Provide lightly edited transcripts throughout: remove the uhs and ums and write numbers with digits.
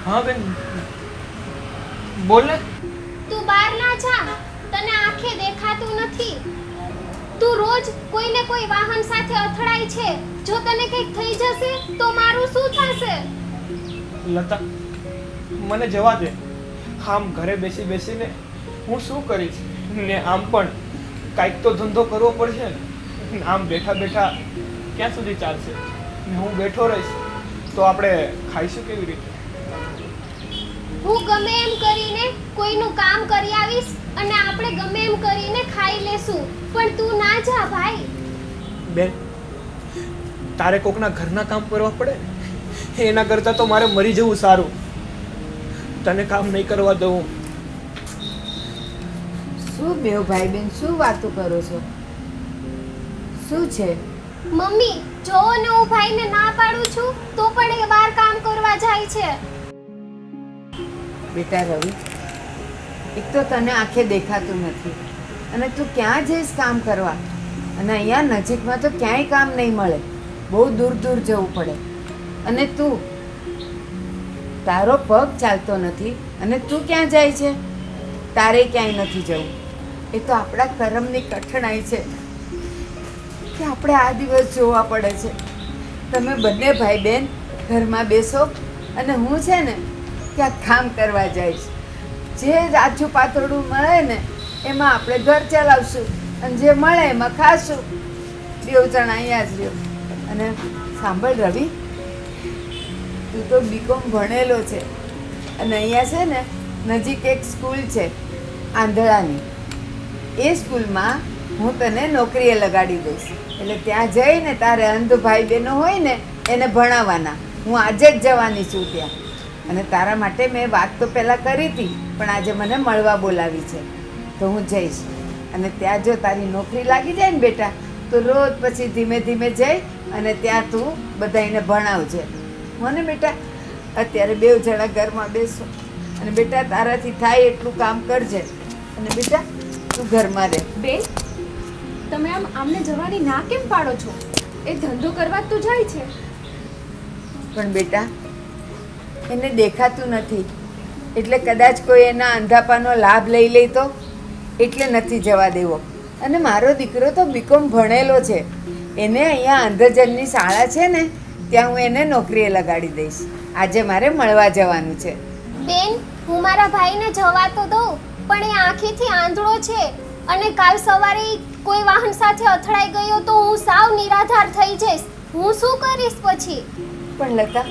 હા બેન, બોલ ને. તું બહાર ના જા, તને આંખે દેખાતું નથી. તું રોજ કોઈને કોઈ વાહન સાથે અથડાય છે. જો તને કંઈક થઈ જશે તો મારું શું થશે? લતા, મને જવા દે. આમ ઘરે બેસી બેસીને હું શું કરીશ? ને આમ પણ કાંઈક તો ધંધો કરવો પડશે ને. આમ બેઠા બેઠા ક્યાં સુધી ચાલશે? ને હું બેઠો રહીશ તો આપણે ખાઈશું કેવી રીતે? હું ગમે એમ કરીને કોઈનું કામ કરી આવીશ અને આપણે ગમે એમ કરીને ખાઈ લેશું, પણ તું ના જા ભાઈ. બેન, તારે કોકના ઘરના કામ કરવા પડે એના કરતાં તો મારે મરી જવું સારું. તને કામ નહીં કરવા દઉં. શું બેવ ભાઈ બેન શું વાતો કરો છો? શું છે? મમ્મી જોવો ને, હું ભાઈને ના પાડું છું તો પણ એ બહાર કામ કરવા જાય છે. બેટા રવિ, એક તો તને આંખે દેખાતું નથી અને તું ક્યાં જઈશ કામ કરવા? અને અહીંયા નજીકમાં તો ક્યાંય કામ નહીં મળે, બહુ દૂર દૂર જવું પડે. અને તું, તારો પગ ચાલતો નથી અને તું ક્યાં જાય છે? તારે ક્યાંય નથી જવું. એ તો આપણા કરમની કઠણાઈ છે કે આપણે આ દિવસ જોવા પડે છે. તમે બંને ભાઈ બહેન ઘરમાં બેસો અને હું છે ને ક્યાંક કામ કરવા જઈશ. જે આછું પાતળું મળે ને એમાં આપણે ઘર ચલાવશું અને જે મળે એમાં ખાશું. બેવ જણ અહીંયા જ રહ્યો. અને સાંભળ રવિ, તું તો બીકોમ ભણેલો છે અને અહીંયા છે ને નજીક એક સ્કૂલ છે આંધળાની. એ સ્કૂલમાં હું તને નોકરીએ લગાડી દઈશ. એટલે ત્યાં જઈને તારે અંધ ભાઈ બહેનો હોય ને એને ભણાવવાના. હું આજે જ જવાની છું ત્યાં. અને તારા માટે મેં વાત તો પહેલાં કરી હતી, પણ આજે મને મળવા બોલાવી છે તો હું જઈશ. અને ત્યાં જો તારી નોકરી લાગી જાય ને બેટા, તો રોજ પછી ધીમે ધીમે જઈ અને ત્યાં તું બધાને ભણાવજે. મને બેટા, અત્યારે બેવ જણા ઘરમાં બેસો અને બેટા તારાથી થાય એટલું કામ કરજે. અને બેટા તું ઘરમાં રહે. બેન, તમે આમને જવાની ના કેમ પાડો છો? એ ધંધો કરવા તો જાય છે. પણ બેટા એને દેખાતું નથી એટલે કદાચ કોઈ એના અંધાપાનો લાભ લઈ લે તો એટલે નથી જવા દેવો. અને મારો દીકરો તો બીકોમ ભણેલો છે, એને અહીંયા અંધજનની શાળા છે ને ત્યાં હું એને નોકરીએ લગાડી દઈશ. આજે મારે મળવા જવાનું છે. બેન, હું મારા ભાઈને જવા તો દઉં, પણ એ આંખેથી આંધળો છે અને કાલ સવારે કોઈ વાહન સાથે અથડાઈ ગયો તો હું સાવ નિરાધાર થઈ જઈશ. હું શું કરીશ પછી? પણ લતા,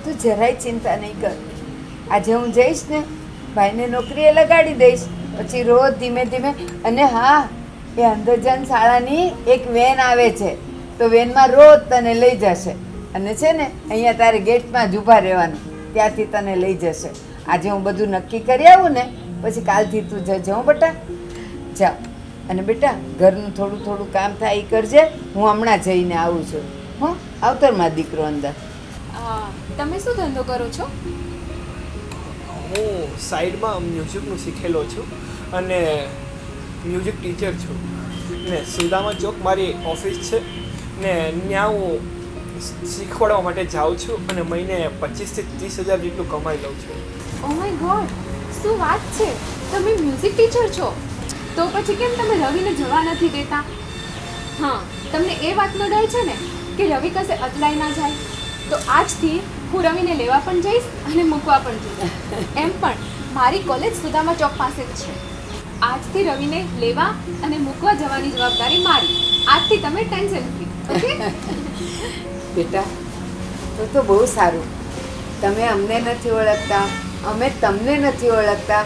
તું જરાય ચિંતા નહીં કર. આજે હું જઈશ ને ભાઈને નોકરીએ લગાડી દઈશ, પછી રોજ ધીમે ધીમે. અને હા, એ અંધજન શાળાની એક વેન આવે છે તો વેનમાં રોજ તને લઈ જશે. અને છે ને અહીંયા તારે ગેટમાં જ ઊભા રહેવાનું, ત્યાંથી તને લઈ જશે. આજે હું બધું નક્કી કરી આવું ને પછી કાલથી તું જજે. હો બેટા, જાઓ. અને બેટા ઘરનું થોડું થોડું કામ થાય એ કરજે. હું હમણાં જઈને આવું છું. હો, આવતર મારો દીકરો અંદર. તમે શું ધંધો કરો છો? હું સાઈડમાં મ્યુઝિકનું શીખેલો છું અને મ્યુઝિક ટીચર છું. ને સુદામા ચોક મારી ઓફિસ છે ને ત્યાં હું શીખવાડવા માટે જાઉં છું અને મહિને 25 થી 30 હજાર જેટલું કમાઈ લઉં છું. ઓ માય ગોડ, શું વાત છે! તમે મ્યુઝિક ટીચર છો તો પછી કેમ તમે રવિને જવા નથી દેતા? હા, તમને એ વાતનો ડર છે ને કે રવિ કશે અથડાઈ ના જાય. તો આજથી હું રવિને લેવા પણ જઈશ અને મૂકવા પણ જઈશ. એમ પણ મારી કોલેજ સુદામા ચોક પાસે જ છે. આજથી રવિને લેવા અને મૂકવા જવાની જવાબદારી મારી. આજથી તમે ટેન્શન ફ્રી. ઓકે બેટા, તો બહુ સારું. તમે અમને નથી ઓળખતા, અમે તમને નથી ઓળખતા,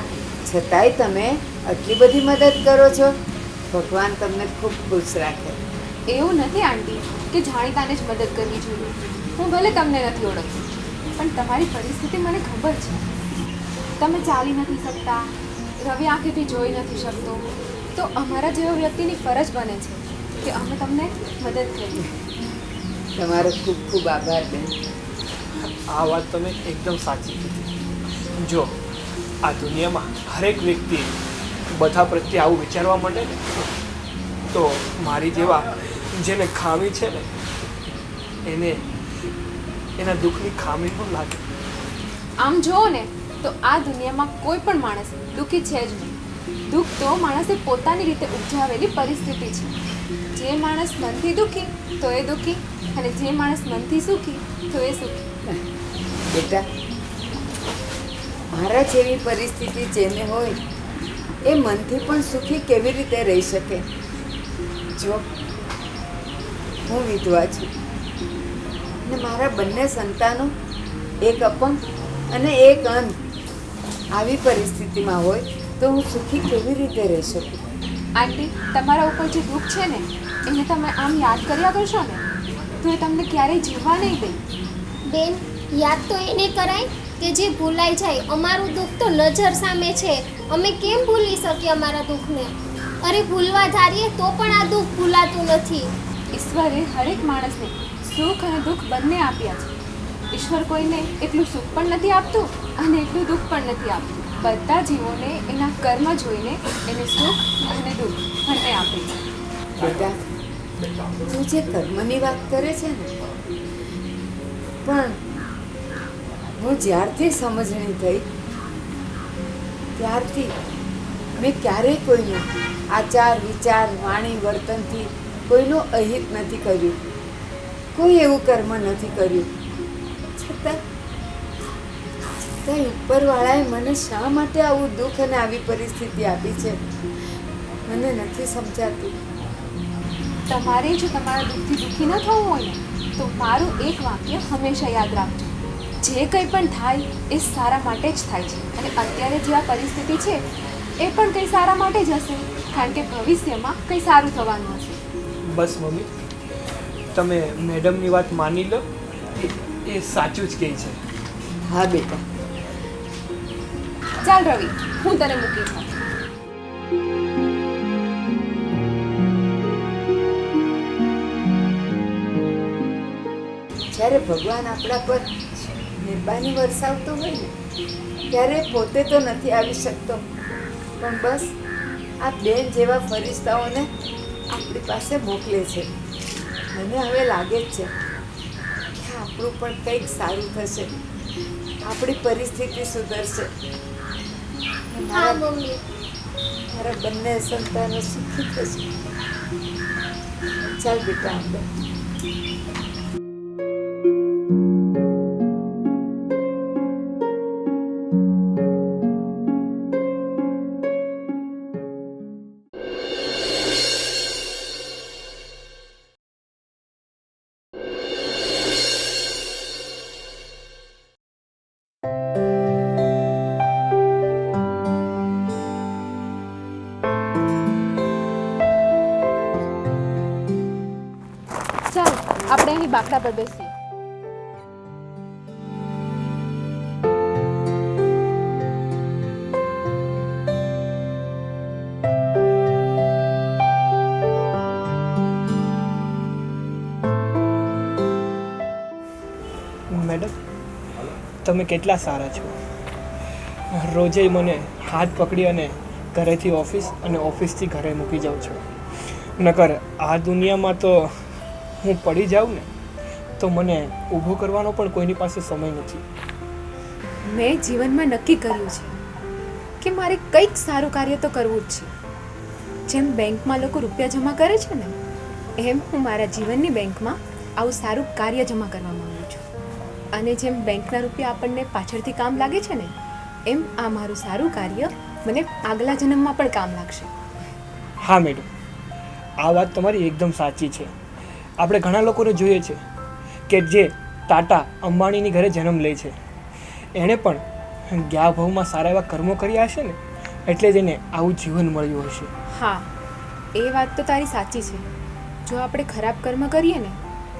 છતાંય તમે આટલી બધી મદદ કરો છો. ભગવાન તમને ખૂબ ખુશ રાખે. એવું નથી આંટી કે જાણીતાને જ મદદ કરવી જોઈએ. હું ભલે તમને નથી ઓળખતી, પણ તમારી પરિસ્થિતિ મને ખબર છે. તમે ચાલી નથી શકતા, રવિ આંખેથી જોઈ નથી શકતો, તો અમારા જેવા વ્યક્તિની ફરજ બને છે કે અમે તમને મદદ કરીએ. તમારો ખૂબ ખૂબ આભાર બેન. આ વાત તમે એકદમ સાચી કીધી. જો આ દુનિયામાં હરેક વ્યક્તિ બધા પ્રત્યે આવું વિચારવા માંડે ને તો મારી જેવા જેને ખામી છે ને એને એના દુઃખની ખામી પણ લાગે. આમ જુઓ ને તો આ દુનિયામાં કોઈ પણ માણસ દુઃખી છે જ નહીં. દુઃખ તો માણસે પોતાની રીતે ઉપજાવેલી પરિસ્થિતિ છે. જે માણસ મનથી દુઃખી તો એ દુઃખી, અને જે માણસ મનથી સુખી તો એ સુખી. બેટા, મારા જેવી પરિસ્થિતિ જેને હોય એ મનથી પણ સુખી કેવી રીતે રહી શકે? જો હું વિધવા છું ને મારા બંને સંતાનો, એક અપંગ અને એક અંધ, આવી પરિસ્થિતિમાં હોય તો હું સુખી કેવી રીતે રહી શકું? આંટી, તમારા ઉપર જે દુઃખ છે ને એને તમે આમ યાદ કર્યા કરશો ને તો એ તમને ક્યારેય જીવવા નહીં દે. બેન, યાદ તો એને કરાય કે જે ભૂલાઈ જાય. અમારું દુઃખ તો નજર સામે છે, અમે કેમ ભૂલી શકીએ અમારા દુઃખને? અરે ભૂલવા ધારીએ તો પણ આ દુઃખ ભૂલાતું નથી. ઈશ્વરે હરેક માણસને સુખ અને દુઃખ બંને આપ્યા છે. ઈશ્વર કોઈને એટલું સુખ પણ નથી આપતું અને એટલું દુઃખ પણ નથી આપતું. બધા જીવોને એના કર્મ જોઈને એને સુખ અને દુઃખ બંને આપે છે. બેટા, તું જે કર્મની વાત કરે છે ને, પણ હું જ્યારથી સમજણી થઈ ત્યારથી મેં ક્યારેય કોઈનું આચાર વિચાર વાણી વર્તનથી કોઈનું અહિત નથી કર્યું, કોઈ એવું કર્મ નથી કર્યું. છતાં ઉપરવાળાએ મને શા માટે આવું દુઃખ અને આવી પરિસ્થિતિ આપી છે મને નથી સમજાતું. તમારે જો તમારા દુઃખથી દુઃખી ન થવું હોય ને તો મારું એક વાક્ય હંમેશા યાદ રાખજો. જે કંઈ પણ થાય એ સારા માટે જ થાય છે, અને અત્યારે જે આ પરિસ્થિતિ છે એ પણ કંઈ સારા માટે જ હશે, કારણ કે ભવિષ્યમાં કંઈ સારું થવાનું હશે. બસ મમ્મી, તમે મેડમની વાત માની લો, એ સાચું જ કહે છે. હા બેટા, ચાલ રવિ, હું તને મૂકી જાઉં. જ્યારે ભગવાન આપણા પર મહેરબાની વરસાવતો હોય ને ત્યારે પોતે તો નથી આવી શકતો, પણ બસ આ બેન જેવા ફરિશ્તાઓને આપણી પાસે મોકલે છે. મને હવે લાગે જ છે કે આપણું પણ કંઈક સારું થશે, આપણી પરિસ્થિતિ સુધરશે, હા મમ્મી. મારા બંને સંતાનો સુખી થશે. ચાલ બેટા, આપણે ચાલ આપણે અહીં બાકડા પર બેસીએ. મેડમ, તમે કેટલા સારા છો. રોજે મને હાથ પકડી અને ઘરેથી ઓફિસ અને ઓફિસથી ઘરે મૂકી જાઉં છો. નકર આ દુનિયામાં તો હું પડી જાઉં ને તો મને ઊભો કરવાનો પણ કોઈની પાસે સમય નથી. મેં જીવનમાં નક્કી કર્યું છે કે મારે કંઈક સારું કાર્ય તો કરવું જ છે. જેમ બેંકમાં લોકો રૂપિયા જમા કરે છે ને, એમ હું મારા જીવનની બેંકમાં આવું સારું કાર્ય જમા કરવા માંગુ છું. અને જેમ બેંકના રૂપિયા આપણને પાછળથી કામ લાગે છે ને, એમ આ મારું સારું કાર્ય મને આગલા જન્મમાં પણ કામ લાગશે. હા મેડમ, આ વાત તમારી એકદમ સાચી છે. આપણે ઘણા લોકોને જોઈએ છે કે જે ટાટા અંબાણીની ઘરે જન્મ લે છે, એણે પણ ગયા ભાવમાં સારા એવા કર્મો કર્યા હશે ને, એટલે જ એને આવું જીવન મળ્યું હશે. હા, એ વાત તો તારી સાચી છે. જો આપણે ખરાબ કર્મ કરીએ ને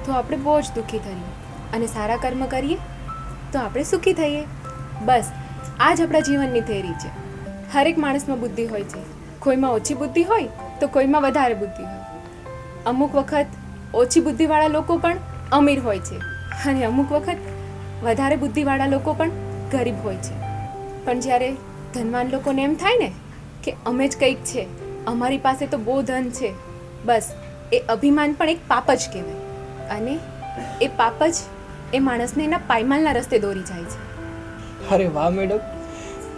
તો આપણે બહુ જ દુઃખી થઈએ, અને સારા કર્મ કરીએ તો આપણે સુખી થઈએ. બસ આ જ આપણા જીવનની થિયરી છે. હરેક માણસમાં બુદ્ધિ હોય છે, કોઈમાં ઓછી બુદ્ધિ હોય તો કોઈમાં વધારે બુદ્ધિ હોય. અમુક વખત ઓછી બુદ્ધિવાળા લોકો પણ અમીર હોય છે, અને અમુક વખત વધારે બુદ્ધિવાળા લોકો પણ ગરીબ હોય છે. પણ જ્યારે ધનવાન લોકોને એમ થાય ને કે અમે જ કંઈક છે, અમારી પાસે તો બહુ ધન છે, બસ એ અભિમાન પણ એક પાપ જ કહેવાય, અને એ પાપ જ એ માણસને એના પાયમાલના રસ્તે દોરી જાય છે. અરે વાહ મેડમ,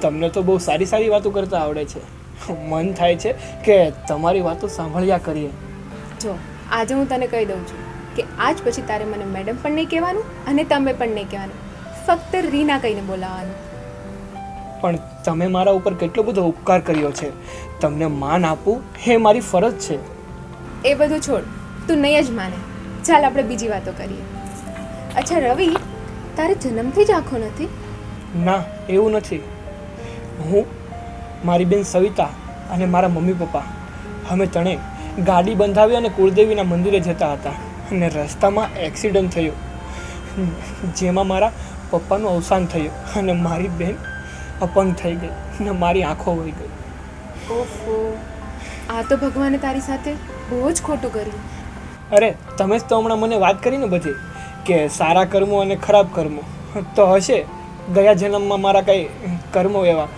તમને તો બહુ સારી સારી વાતો કરતા આવડે છે. મન થાય છે કે તમારી વાતો સાંભળ્યા કરીએ. જો આજે હું તને કહી દઉં છું કે આજ પછી તારે મને મેડમ પણ નહીં કહેવાનું અને તમે પણ નહીં કહેવાનું, ફક્ત રીના કહીને બોલાવવાનું. પણ તમે મારા ઉપર કેટલો બધો ઉપકાર કર્યો છે. તમને માન આપવું એ મારી ફરજ છે. એ બધું છોડ, તું નહીં જ માને. ચાલ આપણે બીજી વાતો કરીએ. અચ્છા રવિ, તારે જન્મથી જ આંખો નથી? ના, એવું નથી. હું, મારી બેન સવિતા અને મારા મમ્મી પપ્પા અમે ત્રણે ગાડી બંધાવી અને કુળદેવીના મંદિરે જતા હતા અને રસ્તામાં એક્સિડન્ટ થયો, જેમાં મારા પપ્પાનું અવસાન થયું અને મારી બેન અપંગ થઈ ગઈ અને મારી આંખો વહી ગઈ. ઓહો, આ તો ભગવાને તારી સાથે બહુ જ ખોટું કર્યું. અરે તમે જ તો હમણાં મને વાત કરી ને બધી કે સારા કર્મો અને ખરાબ કર્મો તો હશે. ગયા જન્મમાં મારા કંઈ કર્મો એવા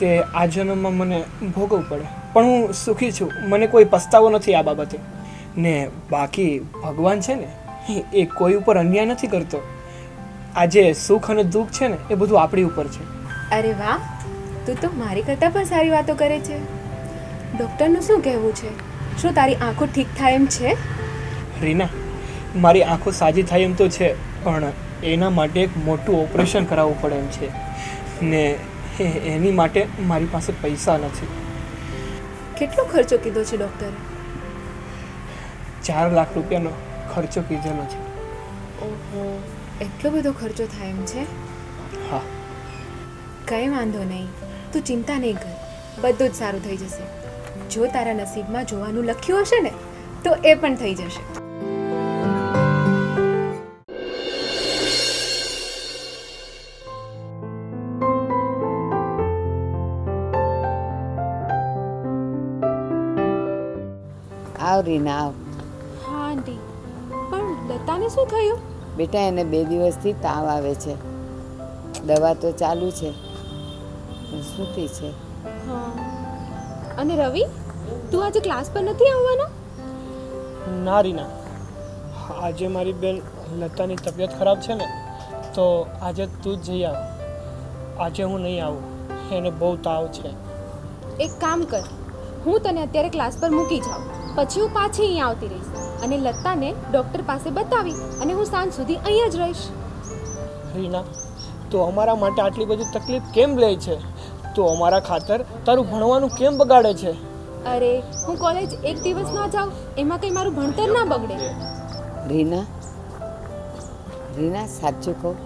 તે આ જન્મમાં મને ભોગવવું પડે, પણ હું સુખી છું. મને કોઈ પસ્તાવો નથી આ બાબતે. ને બાકી ભગવાન છે ને એ કોઈ ઉપર અન્યાય નથી કરતો. આ જે સુખ અને દુઃખ છે ને એ બધું આપણી ઉપર છે. અરે વાહ, તું તો મારી કરતાં પણ સારી વાતો કરે છે. ડૉક્ટરનું શું કહેવું છે? શું તારી આંખો ઠીક થાય એમ છે? રીના, મારી આંખો સાજી થાય એમ તો છે, પણ એના માટે એક મોટું ઓપરેશન કરાવવું પડે એમ છે ને એની માટે મારી પાસે પૈસા નથી. કેટલો ખર્ચો કીધો છે ડૉક્ટરે? 4 લાખ રૂપિયાનો ખર્ચો કીધેલો છે. ઓહો, એટલો બધો ખર્ચો થાય એમ છે? હા. કંઈ વાંધો નહીં, તું ચિંતા નહીં કર, બધું જ સારું થઈ જશે. જો તારા નસીબમાં જોવાનું લખ્યું હશે ને તો એ પણ થઈ જશે. આવ રીના આવ. હા આંટી, પણ લતાને શું થયું? બેટા એને 2 દિવસથી તાવ આવે છે. દવા તો ચાલુ છે પણ સૂતી છે. હા, અને રવિ, તું આજે ક્લાસ પર નથી આવવાનો? ના રીના, આજે મારી બેન લતાની તબિયત ખરાબ છે ને તો આજે તું જ જઈ આવ. આજે હું નહીં આવું, એને બહુ તાવ છે. એક કામ કર, હું તને અત્યારે ક્લાસ પર મૂકી જાઉં, પછી હું પાછી અહીંયા આવતી રહીશ અને લતાને ડૉક્ટર પાસે બતાવી અને હું સાંજ સુધી અહીંયા જ રહીશ. રીના, તું અમારા માટે આટલી બધી તકલીફ કેમ લે છે? તું અમારા ખાતર તારું ભણવાનું કેમ બગાડે છે? અરે, હું કોલેજ એક દિવસ ના જાઉં એમાં કંઈ મારું ભણતર ના બગડે. રીના, રીના સાચું કહું,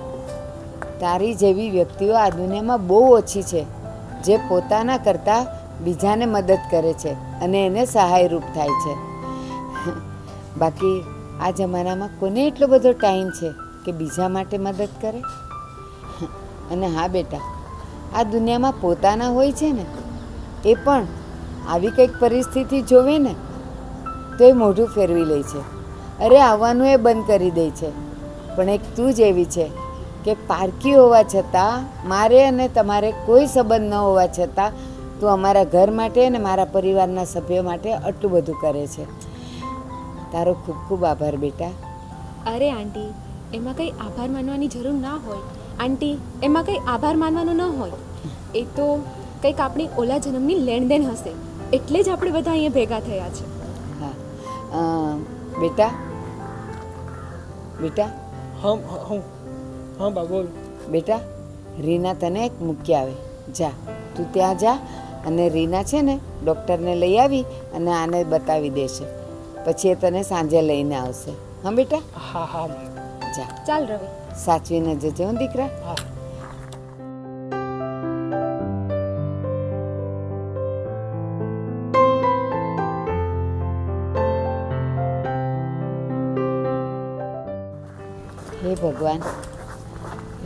તારી જેવી વ્યક્તિઓ આ દુનિયામાં બહુ ઓછી છે જે પોતાના કરતાં બીજાને મદદ કરે છે અને એને સહાયરૂપ થાય છે. બાકી આ જમાનામાં કોને એટલો બધો ટાઈમ છે કે બીજા માટે મદદ કરે? અને હા બેટા, આ દુનિયામાં પોતાના હોય છે ને એ પણ આવી કંઈક પરિસ્થિતિ જોવે ને તો એ મોઢું ફેરવી લે છે. અરે આવવાનું એ બંધ કરી દે છે. પણ એક તું જ એવી છે કે પારકી હોવા છતાં, મારે અને તમારે કોઈ સંબંધ ન હોવા છતાં તું અમારા ઘર માટે અને મારા પરિવારના સભ્યો માટે આટલું બધું કરે છે. તારો ખૂબ ખૂબ આભાર બેટા. અરે આંટી, એમાં કંઈ આભાર માનવાની જરૂર ના હોય. આંટી, એમાં કંઈ આભાર માનવાનો ન હોય. એ તો કંઈક આપણી ઓલા જન્મની લેણદેન હશે, એટલે જ આપણે બધા અહીંયા ભેગા થયા છે. હા બેટા, બેટા હા બા બોલ. બેટા, રીના તને એક મૂકી આવે, જા તું ત્યાં જા અને રીના છે ને ડૉક્ટરને લઈ આવી અને આને બતાવી દેશે, પછી એ તને સાંજે લઈને આવશે. હા બેટા? હા હા જા. ચાલ રવિ, સાચવીને જજે હો દીકરા. હા. હે ભગવાન,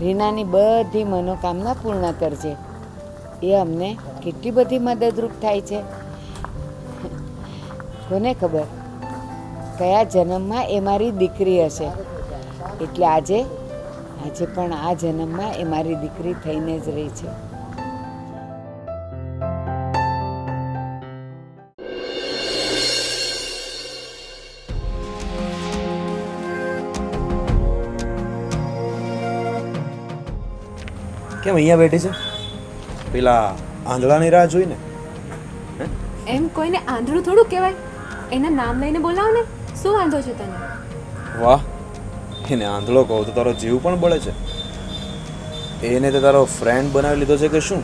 રીનાની બધી મનોકામના પૂર્ણ કરજે. એ અમને કેટલી બધી મદદરૂપ થાય છે. કોને ખબર કયા જન્મમાં એ મારી દીકરી હશે. એટલે આજે પણ આ જન્મમાં એ મારી દીકરી થઈને જ રહી છે. કેમ અહીંયા બેઠી છે? પેલા આંધળાની રાહ જોઈને? એમ કોઈને આંધળું થોડું કહેવાય. એના નામ લઈને બોલાવો ને, શું વાંધો છે તને? વાહ, એને આંધળો કહો તો તારો જીવ પણ બળે છે. એને તે તારો ફ્રેન્ડ બનાવી લીધો છે કે શું?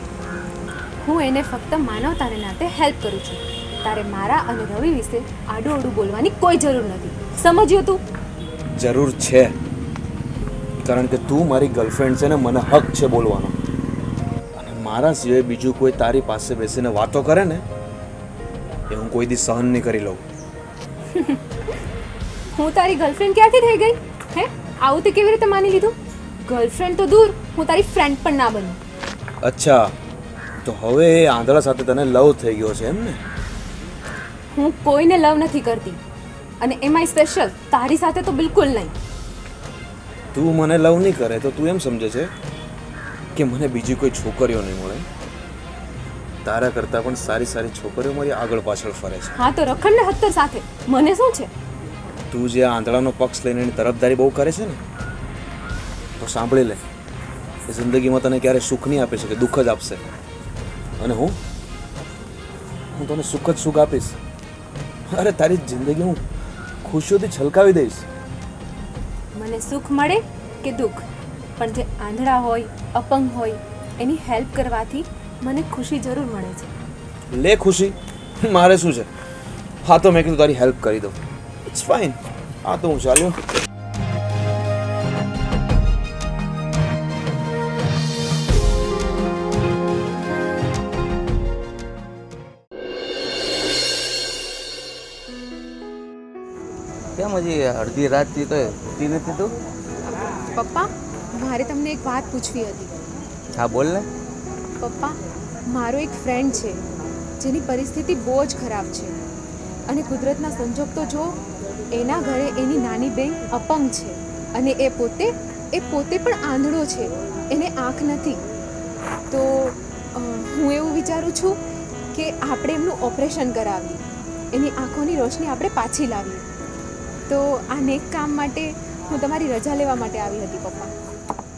હું એને ફક્ત માનવતાને નાતે હેલ્પ કરું છું. તારે મારા અને રવિ વિશે આડું અડું બોલવાની કોઈ જરૂર નથી. સમજ્યો તું? જરૂર છે, કારણ કે તું મારી ગર્લફ્રેન્ડ છે ને મને હક છે બોલવાનો. અને મારા સિવાય બીજું કોઈ તારી પાસે બેસીને વાતો કરે ને એ હું કોઈ દી સહન નહીં કરી લઉં. હું તારી ગર્લફ્રેન્ડ ક્યાંથી થઈ ગઈ? હે, આવું તે કેવી રીતે માની લીધું? ગર્લફ્રેન્ડ તો દૂર, હું તારી ફ્રેન્ડ પણ ના બનું. અચ્છા, તો હવે એ આંધળા સાથે તને લવ થઈ ગયો છે એમ ને? હું કોઈને લવ નથી કરતી, અને એમાંય સ્પેશિયલ તારી સાથે તો બિલકુલ નહીં. તું મને લવ નહીં કરે તો તું એમ સમજે છે કે મને બીજી કોઈ છોકરીઓ નહીં મળે? તારા કરતાં પણ સારી સારી છોકરીઓ મારી આગળ પાછળ ફરે છે. હા તો રખડ ને હત્તર સાથે, મને શું છે? તું જે આંધળાનો પક્ષ લઈને એની તરફદારી બહુ કરે છે ને, તો સાંભળી લે, એ જિંદગીમાં તને ક્યારે સુખ નહીં આપી શકે, દુઃખ જ આપશે. અને હું તને સુખ જ સુખ આપીશ. અરે તારી જિંદગી હું ખુશીઓથી છલકાવી દઈશ. મને સુખ મળે કે દુઃખ, પણ જે આંધળા હોય, અપંગ હોય, એની હેલ્પ કરવાથી મને ખુશી જરૂર મળે છે. લે ખુશી, મારે શું છે? હા તો મેં કીધું તારી હેલ્પ કરી દઉં. It's fine. હા તો હું ચાલ્યો. કેમ હજી અડધી રાતથી તો ઉઠી નથી તું? પપ્પા, મારે તમને એક વાત પૂછવી હતી. હા બોલ ને. પપ્પા, મારો એક ફ્રેન્ડ છે જેની પરિસ્થિતિ બહુ જ ખરાબ છે, અને કુદરતના સંજોગ તો જો, એના ઘરે એની નાની બહેન અપંગ છે, અને એ પોતે પણ આંધળો છે, એને આંખ નથી. તો હું એવું વિચારું છું કે આપણે એમનું ઓપરેશન કરાવીએ, એની આંખોની રોશની આપણે પાછી લાવીએ. તો આ નેક કામ માટે હું તમારી રજા લેવા માટે આવી હતી પપ્પા.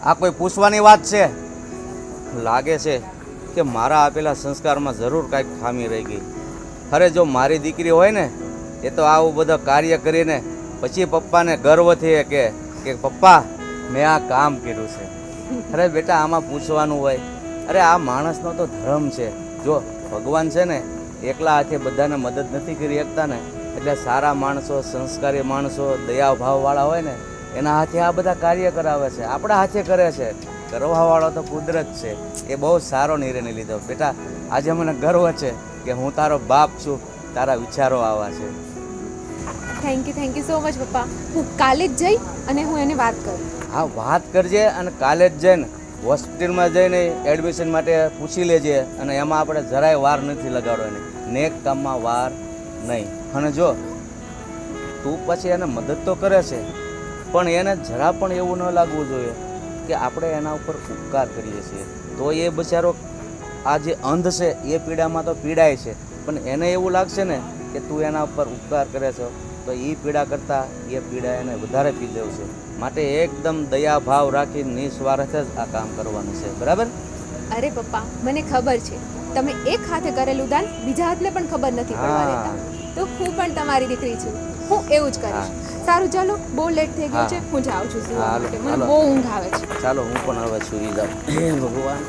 આ કોઈ પૂછવાની વાત છે? લાગે છે કે મારા આપેલા સંસ્કારમાં જરૂર કાંઈક ખામી રહી ગઈ. અરે જો મારી દીકરી હોય ને, એ તો આવું બધું કાર્ય કરીને પછી પપ્પાને ગર્વથી કે પપ્પા મેં આ કામ કર્યું છે. અરે બેટા, આમાં પૂછવાનું હોય? અરે આ માણસનો તો ધર્મ છે. જો ભગવાન છે ને એકલા હાથે બધાને મદદ નથી કરી શકતા ને, એટલે સારા માણસો, સંસ્કારી માણસો, દયા ભાવવાળા હોય ને એના હાથે આ બધા કાર્ય કરાવે છે, આપણા હાથે કરે છે. કરવાવાળો તો કુદરત છે. એ બહુ સારો નિર્ણય લીધો બેટા. આજે મને ગર્વ છે કે હું તારો બાપ છું, તારા વિચારો આવા છે. થેન્ક યુ સો મચ પપ્પા. હું કાલે જ જઈ અને હું એને વાત કરું. હા વાત કરજે, અને કાલે જ જઈને હોસ્પિટલમાં જઈને એડમિશન માટે પૂછી લેજે. અને એમાં આપણે જરાય વાર નથી લગાડવાની, નેક કામમાં વાર નહીં. અને જો તું પછી એને મદદ તો કરે છે, પણ એને જરા પણ એવું ન લાગવું જોઈએ કે આપણે એના ઉપર ઉપકાર કરીએ છીએ. તો એ બચારો આ જે અંધ છે એ પીડામાં તો પીડાય છે, પણ એને એવું લાગશે ને કે તું એના ઉપર ઉપકાર કરે છે, તો એ પીડા કરતાં એ પીડા એને વધારે પી દેવશે. માટે એકદમ દયા ભાવ રાખી નિસ્વાર્થ જ આ કામ કરવાનું છે, બરાબર? અરે પપ્પા, મને ખબર છે તમે એક હાથે કરેલું દાન બીજા હાથને પણ ખબર નથી પડવા દેતા. તો હું પણ તમારી દીકરી છું, હું એવું જ કરીશ. સારું ચાલો, બહુ લેટ થઈ ગયું છે, હું જાઉં છું સુવા માટે. મને બહુ ઊંઘ આવે છે. ચાલો હું પણ હવે સુઈ જાઉં. હે ભગવાન.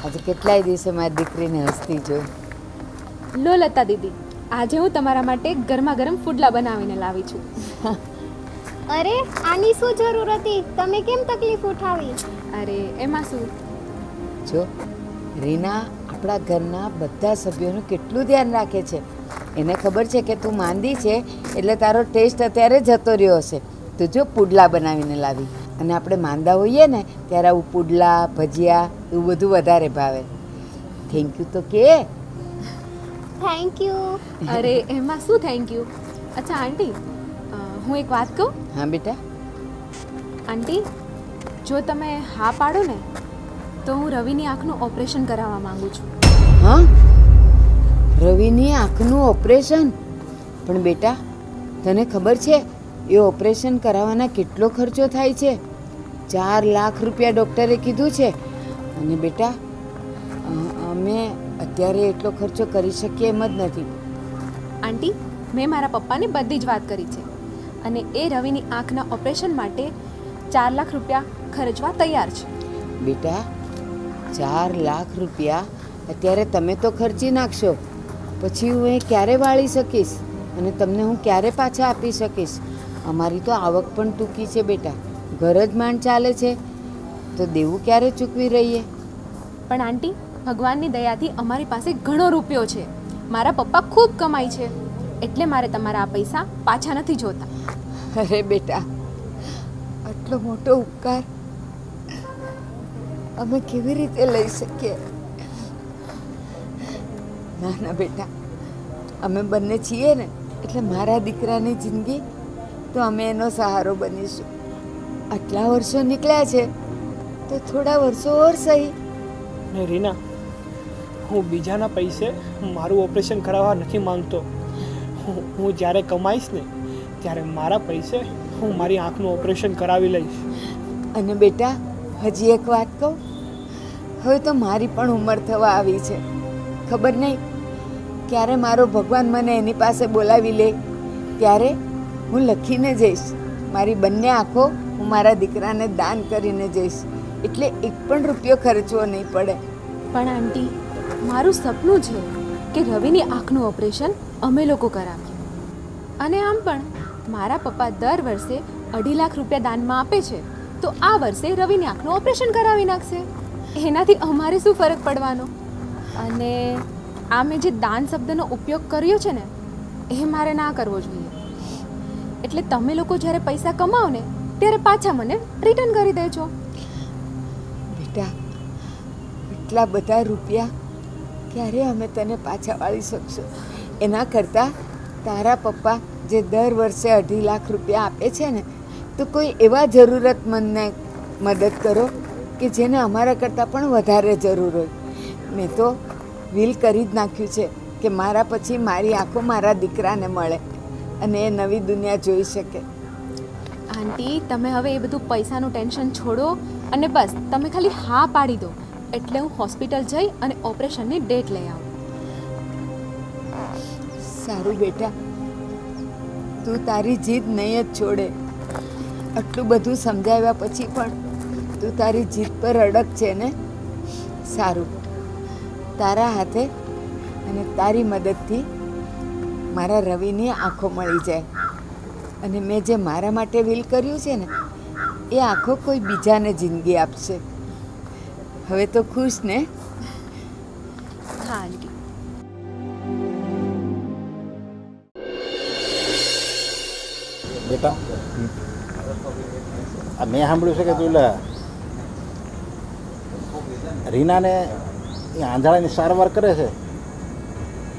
આજે કેટલાય દિવસે મારી દીકરીને હસતી જોઈ. લો લતા દીદી, આજે હું તમારા માટે ગરમા ગરમ ફૂડલા બનાવીને લાવી છું. અરે આની શું જરૂર હતી? તમે કેમ તકલીફ ઉઠાવી? અરે એમાં શું, જો રીના આપણા ઘરના બધા સભ્યોનું કેટલું ધ્યાન રાખે છે. એને ખબર છે કે તું માંદી છે, એટલે તારો ટેસ્ટ અત્યારે જતો રહ્યો હશે. તો જો પુડલા બનાવીને લાવી, અને આપણે માંદા હોઈએ ને ત્યારે આવું પુડલા, ભજીયા એવું બધું વધારે ભાવે. થેન્ક યુ તો કે. Thank you. અરે એમાં શું થેન્ક યુ. અચ્છા આંટી, હું એક વાત કહું? હા બેટા. આંટી, જો તમે હા પાડો ને તો હું રવિની આંખનું ઓપરેશન કરાવવા માંગુ છું. હા, રવિની આંખનું ઓપરેશન? પણ બેટા તને ખબર છે એ ઓપરેશન કરાવવાના કેટલો ખર્ચો થાય છે? 4 લાખ રૂપિયા ડૉક્ટરે કીધું છે. અને બેટા અમે અત્યારે એટલો ખર્ચો કરી શકીએ એમ જ નથી. આંટી, મેં મારા પપ્પાને બધી જ વાત કરી છે અને એ રવિની આંખના ઓપરેશન માટે 4 લાખ રૂપિયા ખર્ચવા તૈયાર છે. બેટા 4 લાખ રૂપિયા અત્યારે તમે તો ખર્ચી નાખશો, પછી હું એ ક્યારે વાળી શકીશ અને તમને હું ક્યારે પાછા આપી શકીશ? અમારી તો આવક પણ ટૂંકી છે બેટા, ઘર જ માંડ ચાલે છે, તો દેવું ક્યારે ચૂકવી રહીએ? પણ આંટી, ભગવાનની દયાથી અમારી પાસે ઘણો રૂપિયો છે. મારા પપ્પા ખૂબ કમાય છે, એટલે મારે તમારા આ પૈસા પાછા નથી જોતા. અરે બેટા, આટલો મોટો ઉપકાર અમે કેવી રીતે લઈ શકીએ? ના ના બેટા, અમે બંને છીએ ને, એટલે મારા દીકરાની જિંદગી તો અમે એનો સહારો બનીશું. આટલા વર્ષો નીકળ્યા છે તો થોડા વર્ષો ઓર સહી. ને રીના, હું બીજાના પૈસે મારું ઓપરેશન કરાવવા નથી માંગતો. હું જ્યારે કમાઈશ ને ત્યારે મારા પૈસે હું મારી આંખનું ઓપરેશન કરાવી લઈશ. અને બેટા, હજી એક વાત કહું, હવે તો મારી પણ ઉંમર થવા આવી છે. ખબર નહીં ક્યારે મારો ભગવાન મને એની પાસે બોલાવી લે, ત્યારે હું લખીને જઈશ મારી બંને આંખો હું મારા દીકરાને દાન કરીને જઈશ, એટલે એક પણ રૂપિયો ખર્ચવો નહીં પડે. પણ આંટી, મારું સપનું છે કે રવિની આંખનું ઓપરેશન અમે લોકો કરાવીએ. અને આમ પણ મારા પપ્પા દર વર્ષે 2.5 લાખ રૂપિયા દાનમાં આપે છે, તો આ વર્ષે રવિની આંખનું ઓપરેશન કરાવી નાખશે. એનાથી અમારે શું ફરક પડવાનો? અને આ મેં જે દાન શબ્દનો ઉપયોગ કર્યો છે ને, એ મારે ના કરવો જોઈએ. એટલે તમે લોકો જ્યારે પૈસા કમાઓ ને ત્યારે પાછા મને રિટર્ન કરી દેજો. બેટા, એટલા બધા રૂપિયા ક્યારે અમે તને પાછા વાળી શકશું? એના કરતાં તારા પપ્પા જે દર વર્ષે 2.5 લાખ રૂપિયા આપે છે ને, તો કોઈ એવા જરૂરતમંદને મદદ કરો કે જેને અમારા કરતાં પણ વધારે જરૂર હોય. મેં તો વિલ કરી જ નાખ્યું છે કે મારા પછી મારી આંખો મારા દીકરાને મળે અને એ નવી દુનિયા જોઈ શકે. આંટી, તમે હવે એ બધું પૈસાનું ટેન્શન છોડો અને બસ તમે ખાલી હા પાડી દો, એટલે હું હોસ્પિટલ જઈ અને ઓપરેશનની ડેટ લઈ આવું. સારું બેટા, તું તારી જીદ નહીં જ છોડે. આટલું બધું સમજાવ્યા પછી પણ તું તારી જીદ પર અડગ છે ને? સારું, તારા હાથે અને તારી મદદથી મારા રવિની આંખો મળી જાય, અને મેં જે મારા માટે વિલ કર્યું છે ને, એ આંખો કોઈ બીજાને જિંદગી આપશે. હવે તો ખુશ ને? હા આંટી. બેટા, આ મેં સાંભળ્યું છે કે તું રીનાને એ આંધળાની સારવાર કરે છે,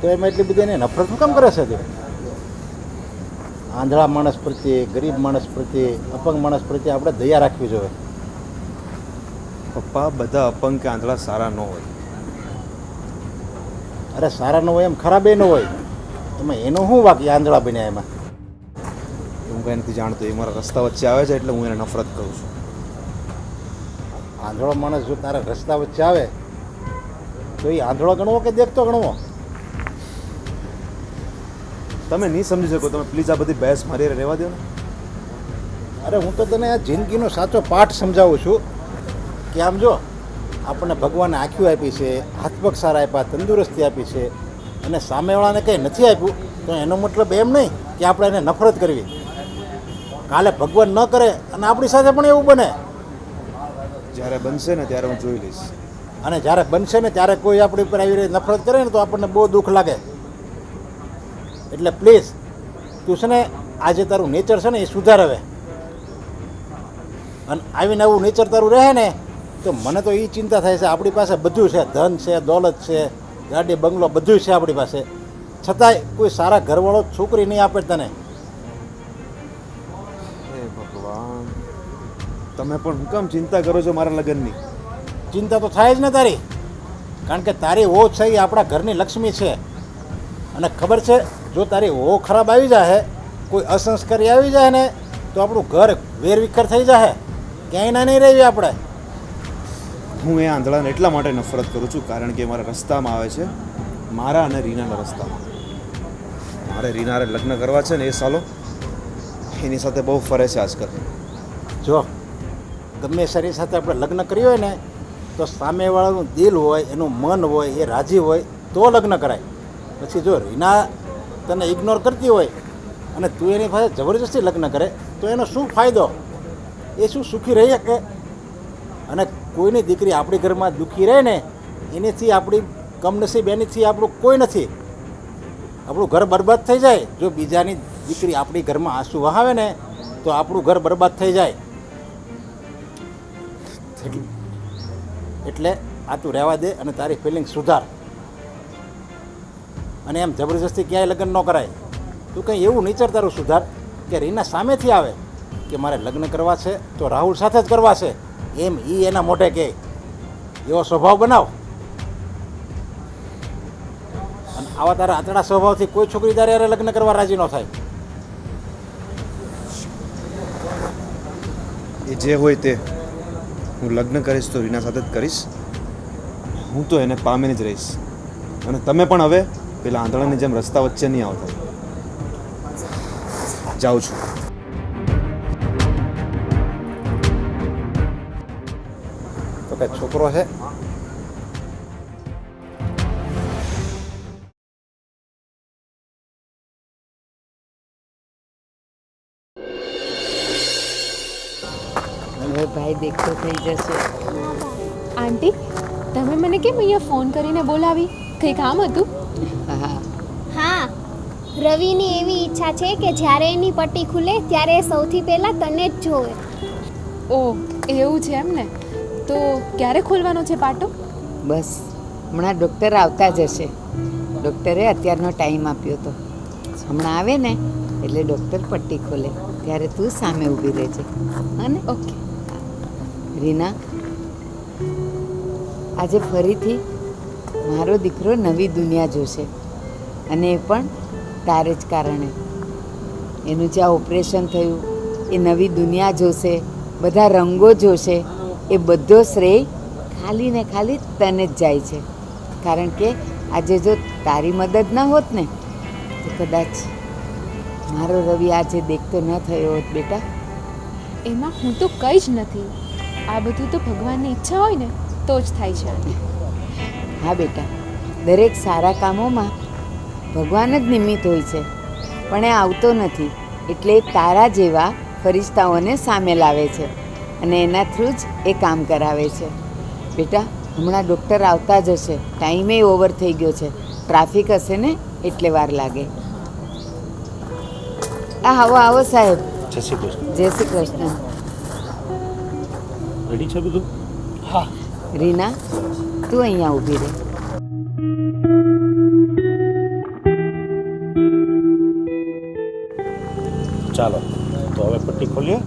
તો એમાં એટલી બધી એને નફરત શું કામ કરે છે તું? આંધળા માણસ પ્રત્યે, ગરીબ માણસ પ્રત્યે, અપંગ માણસ પ્રત્યે આપણે દયા રાખવી જોઈએ. પપ્પા, બધા અપંગ કે આંધળા સારા ન હોય. અરે સારા ન હોય એમ ખરાબ એ ન હોય, એમાં એનો શું વાક એ આંધળા બન્યા એમાં? હું કંઈ નથી જાણતો, એ મારા રસ્તા વચ્ચે આવે છે એટલે હું એને નફરત કરું છું. આંધળો માણસ જો તારા રસ્તા વચ્ચે આવે તો એ આંધળો ગણવો કે દેખતો ગણવો? તમે નહીં સમજી શકો, તમે પ્લીઝ આ બધી બહેસ મારી હારે રહેવા દો ને. અરે હું તો તને આ જિંદગીનો સાચો પાઠ સમજાવું છું કે આમ જો, આપણને ભગવાને આંખ્યું આપી છે, હાથ પગ સારા આપ્યા, તંદુરસ્તી આપી છે, અને સામેવાળાને કંઈ નથી આપ્યું તો એનો મતલબ એમ નહીં કે આપણે એને નફરત કરવી. કાલે ભગવાન ન કરે અને આપણી સાથે પણ એવું બને. જ્યારે બનશે ને ત્યારે હું જોઈ લઈશ. અને જ્યારે બનશે ને ત્યારે કોઈ આપણી ઉપર આવી રીતે નફરત કરે ને તો આપણને બહુ દુઃખ લાગે. એટલે પ્લીઝ તું છે ને આજે તારું નેચર છે ને એ સુધાર હવે, અને આવીને આવું નેચર તારું રહે ને તો મને તો એ ચિંતા થાય છે. આપણી પાસે બધું છે, ધન છે, દોલત છે, ગાડી બંગલો બધું છે આપણી પાસે, છતાંય કોઈ સારા ઘરવાળો છોકરી નહીં આપે તને. હે ભગવાન, તમે પણ હું કામ ચિંતા કરો છો મારા લગ્નની? ચિંતા તો થાય જ ને તારી, કારણ કે તારી વહુ છે એ આપણા ઘરની લક્ષ્મી છે. અને ખબર છે, જો તારી વહુ ખરાબ આવી જાય, કોઈ અસંસ્કારી આવી જાય ને તો આપણું ઘર વેરવિખેર થઈ જશે, ક્યાંય ના નહીં રહેવી આપણે. હું એ આંધળાને એટલા માટે નફરત કરું છું કારણ કે મારા રસ્તામાં આવે છે, મારા અને રીનાના રસ્તામાં. મારે રીનારે લગ્ન કરવા છે ને એ સાલો એની સાથે બહુ ફરે છે આજકાલ. જો ગમે શરીર સાથે આપણે લગ્ન કર્યું હોય ને તો સામેવાળાનું દિલ હોય, એનું મન હોય, એ રાજી હોય તો લગ્ન કરાય. પછી જો રીના તને ઇગ્નોર કરતી હોય અને તું એની પાસે જબરજસ્તી લગ્ન કરે તો એનો શું ફાયદો? એ શું સુખી રહી શકે? અને કોઈની દીકરી આપણી ઘરમાં દુઃખી રહે ને એનીથી આપણી કમનસીબ એનીથી આપણું કોઈ નથી. આપણું ઘર બરબાદ થઈ જાય. જો બીજાની દીકરી આપણી ઘરમાં આંસુ વહાવે ને તો આપણું ઘર બરબાદ થઈ જાય. એટલે આ તું રહેવા દે અને તારી ફિલિંગ સુધાર. અને એમ જબરજસ્તી ક્યાંય લગ્ન ન કરાય. તું કંઈ એવું નહીં તારું સુધાર કે રીના સામેથી આવે કે મારે લગ્ન કરવા છે તો રાહુલ સાથે જ કરવા છે, એમ એના મોઢે કહે. એવો સ્વભાવ બનાવ. અને આવા તારા આતડા સ્વભાવથી કોઈ છોકરી તારે યારે લગ્ન કરવા રાજી ન થાય. એ જે હોય તે, હું લગ્ન કરીશ તો રીના સાથે જ કરીશ. હું તો એને પામીને જ રહીશ. અને તમે પણ હવે પેલા આંધળાની જેમ રસ્તા વચ્ચે નહીં આવતા. જાઉં છું. તો કે છોકરો છે હવે ભાઈ દેખતો થઈ જશે. આંટી, તમે મને કેમ અહીંયા ફોન કરીને બોલાવી? કંઈ કામ હતું? હા, હા, રવિની એવી ઈચ્છા છે કે જ્યારે એની પટ્ટી ખુલે ત્યારે એ સૌથી પહેલાં તને જ જોવે. ઓહ, એવું છે એમ ને. તો ક્યારે ખોલવાનો છે પાટો? બસ હમણાં ડૉક્ટર આવતા જ હશે. ડૉક્ટરે અત્યારનો ટાઈમ આપ્યો હતો. હમણાં આવે ને એટલે ડૉક્ટર પટ્ટી ખોલે ત્યારે તું સામે ઊભી રહેજે. હા ને? ઓકે. રીના, આજે ફરીથી મારો દીકરો નવી દુનિયા જોશે, અને એ પણ તારે જ કારણે. એનું જ્યાં ઓપરેશન થયું એ નવી દુનિયા જોશે, બધા રંગો જોશે. એ બધો શ્રેય ખાલી ને ખાલી તને જ જાય છે. કારણ કે આજે જો તારી મદદ ન હોત ને તો કદાચ મારો રવિ આજે દેખતો ન થયો હોત બેટા. એમાં હું તો કંઈ જ નથી. આ બધું તો ભગવાનની ઈચ્છા હોય ને તો જ થાય છે. હા બેટા, દરેક સારા કામોમાં ભગવાન જ નિમિત્ત હોય છે, પણ એ આવતો નથી એટલે તારા જેવા ફરિશ્તાઓને સામે લાવે છે અને એના થ્રુ જ એ કામ કરાવે છે. બેટા, હમણાં ડૉક્ટર આવતા જ હશે. ટાઈમે ઓવર થઈ ગયો છે. ટ્રાફિક હશે ને એટલે વાર લાગે. આવો આવો સાહેબ. જય શ્રી કૃષ્ણ. જય શ્રી કૃષ્ણ. રેડી છે બધું? હા, રીના, તું અહીંયા ઊભી રહે. ચાલો તો હવે પટ્ટી ખોલીએ.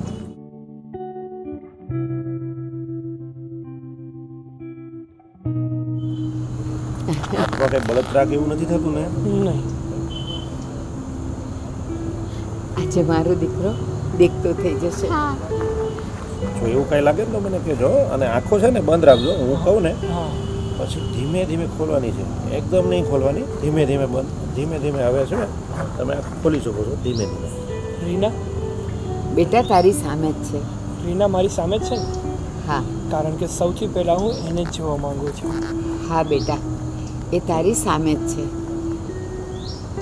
હાથમાં કંઈ બળતરા કે એવું નથી થતું ને? નહીં. આજે મારો દીકરો દેખતો થઈ જશે. હા, જો એવું કાંઈ લાગે ને તો મને કહેજો. અને આંખો છે ને બંધ રાખજો. હું કહું ને હા, પછી ધીમે ધીમે ખોલવાની છે. એકદમ નહીં ખોલવાની, ધીમે ધીમે બંધ. ધીમે ધીમે હવે છે ને તમે આંખ ખોલી શકો છો ધીમે ધીમે. રીના, બેટા તારી સામે જ છે. રીના મારી સામે જ છે ને, હા કારણ કે સૌથી પહેલાં હું એને જ જોવા માંગુ છું. હા બેટા, એ તારી સામે જ છે.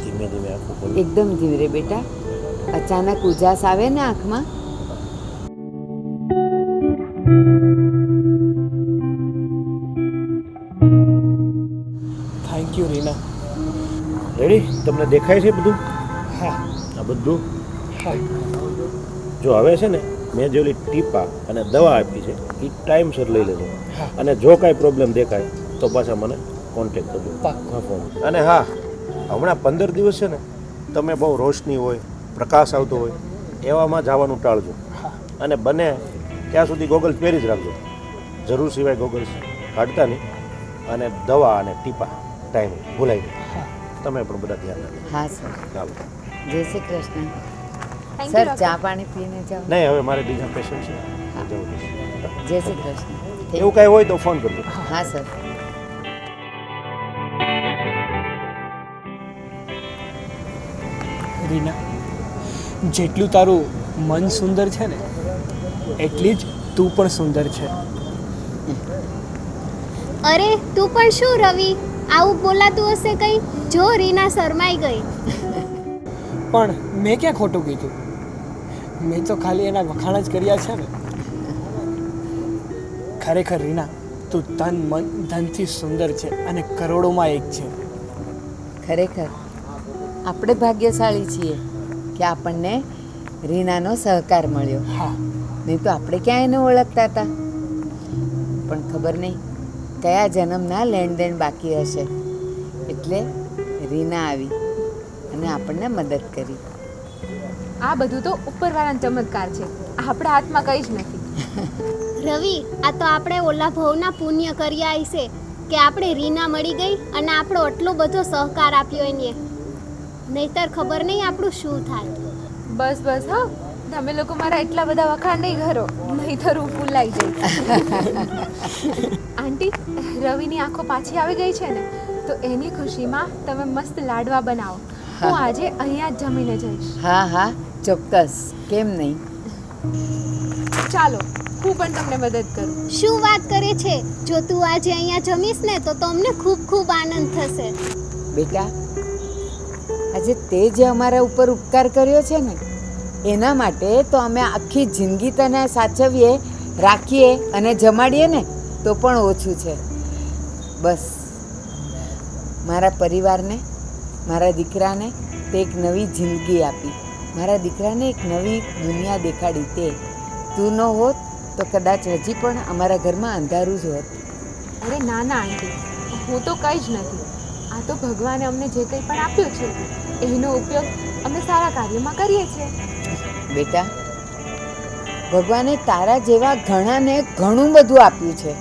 ધીમે ધીમે આંખો ખોલો. એકદમ ધીરે બેટા. અચાનક ઉજાસ આવે ને આંખમાં થેન્ક યુ રીના. રેડી? તમને દેખાય છે બધું? હા, આ બધું? હા, જો હવે છે ને મેં જે ઓલી ટીપા અને દવા આપી છે એ ટાઈમસર લઈ લેજો. હા. અને જો કાંઈ પ્રોબ્લેમ દેખાય તો પાછા મને કોન્ટેક્ટ કરજો. પાક્કું. ફોન. અને હા, હમણાં 15 દિવસ છે ને તમે બહુ રોશની હોય, પ્રકાશ આવતો હોય એવામાં જવાનું ટાળજો. અને બને ત્યાં સુધી ગોગલ્સ પહેરી જ રાખજો. જરૂર સિવાય ગોગલ્સ કાઢતા નહીં. અને દવા અને ટીપા ટાઈમ ભૂલાઈ નહીં. તમે પણ બધા ધ્યાન રાખજો. હા સર. ચાલો. જય Shri Krishna. Thank sir you ચા પાણી પીને જાઓ. નહીં હવે મારે બીજા પેશન્ટ છે જવું છે. જય શ્રી કૃષ્ણ. એવું કાંઈ હોય તો ફોન કરજો. હા સર. રીના, જેટલું તારું મન સુંદર છે ને એટલી જ તું પણ સુંદર છે. અરે તું પણ શું રવિ, આવું બોલાતું હશે કંઈ? જો રીના શરમાઈ ગઈ. પણ મેં ક્યાં ખોટું કીધું? મેં તો ખાલી એના વખાણ જ કર્યા છે ને. ખરેખર રીના, તું તન મન ધનથી સુંદર છે અને કરોડોમાં એક છે. ખરેખર આપણે ભાગ્યશાળી છીએ કે આપણને રીનાનો સહકાર મળ્યો. હા, નહીં તો આપણે ક્યાં એને ઓળખતા હતા. પણ ખબર નહીં કયા જન્મના લેણ દેણ બાકી હશે, એટલે રીના આવી અને આપણને મદદ કરી. આ બધું તો ઉપરવાળાનો ચમત્કાર છે, આપણા હાથમાં કંઈ જ નથી. રવિ, આ તો આપણે ઓલા ભવના પુણ્ય કર્યા હશે કે આપણે રીના મળી ગઈ અને આપણો આટલો બધો સહકાર આપ્યો એને. નહીતર ખબર નહીં આપણું શું થાય. બસ બસ હા, તમે લોકો મારા એટલા બધા વખાણ નહીં કરો, નહીંતર હું ફૂલાઈ જઈશ. આંટી, રવિની આંખો પાછી આવી ગઈ છે ને, તો એની ખુશીમાં તમે મસ્ત લાડવા બનાવો. હું આજે અહીંયા જ જમીને જઈશ. હા હા ચોક્કસ, કેમ નહીં. ચાલો, હું પણ તમને મદદ કરું. શું વાત કરે છે? જો તું આજે અહીંયા જમીશ ને તો અમને ખૂબ ખૂબ આનંદ થશે. બેટા, આજે તે જે અમારા ઉપર ઉપકાર કર્યો છે ને, એના માટે તો અમે આખી જિંદગી તને સાચવીએ, રાખીએ અને જમાડીએ ને તો પણ ઓછું છે. બસ મારા પરિવારને, મારા દીકરાને તે એક નવી જિંદગી આપી, મારા દીકરાને એક નવી દુનિયા દેખાડી. તે તું ન હોત તો કદાચ હજી પણ અમારા ઘરમાં અંધારું જ હોત. અરે ના ના આંટી, હું તો કંઈ જ નથી. આ તો ભગવાને અમને જે કંઈ પણ આપ્યું છે એનો ઉપયોગ અમે સારા કાર્યમાં કરીએ છીએ. બેટા, ભગવાને તારા જેવા ઘણાને ઘણું બધું આપ્યું છે,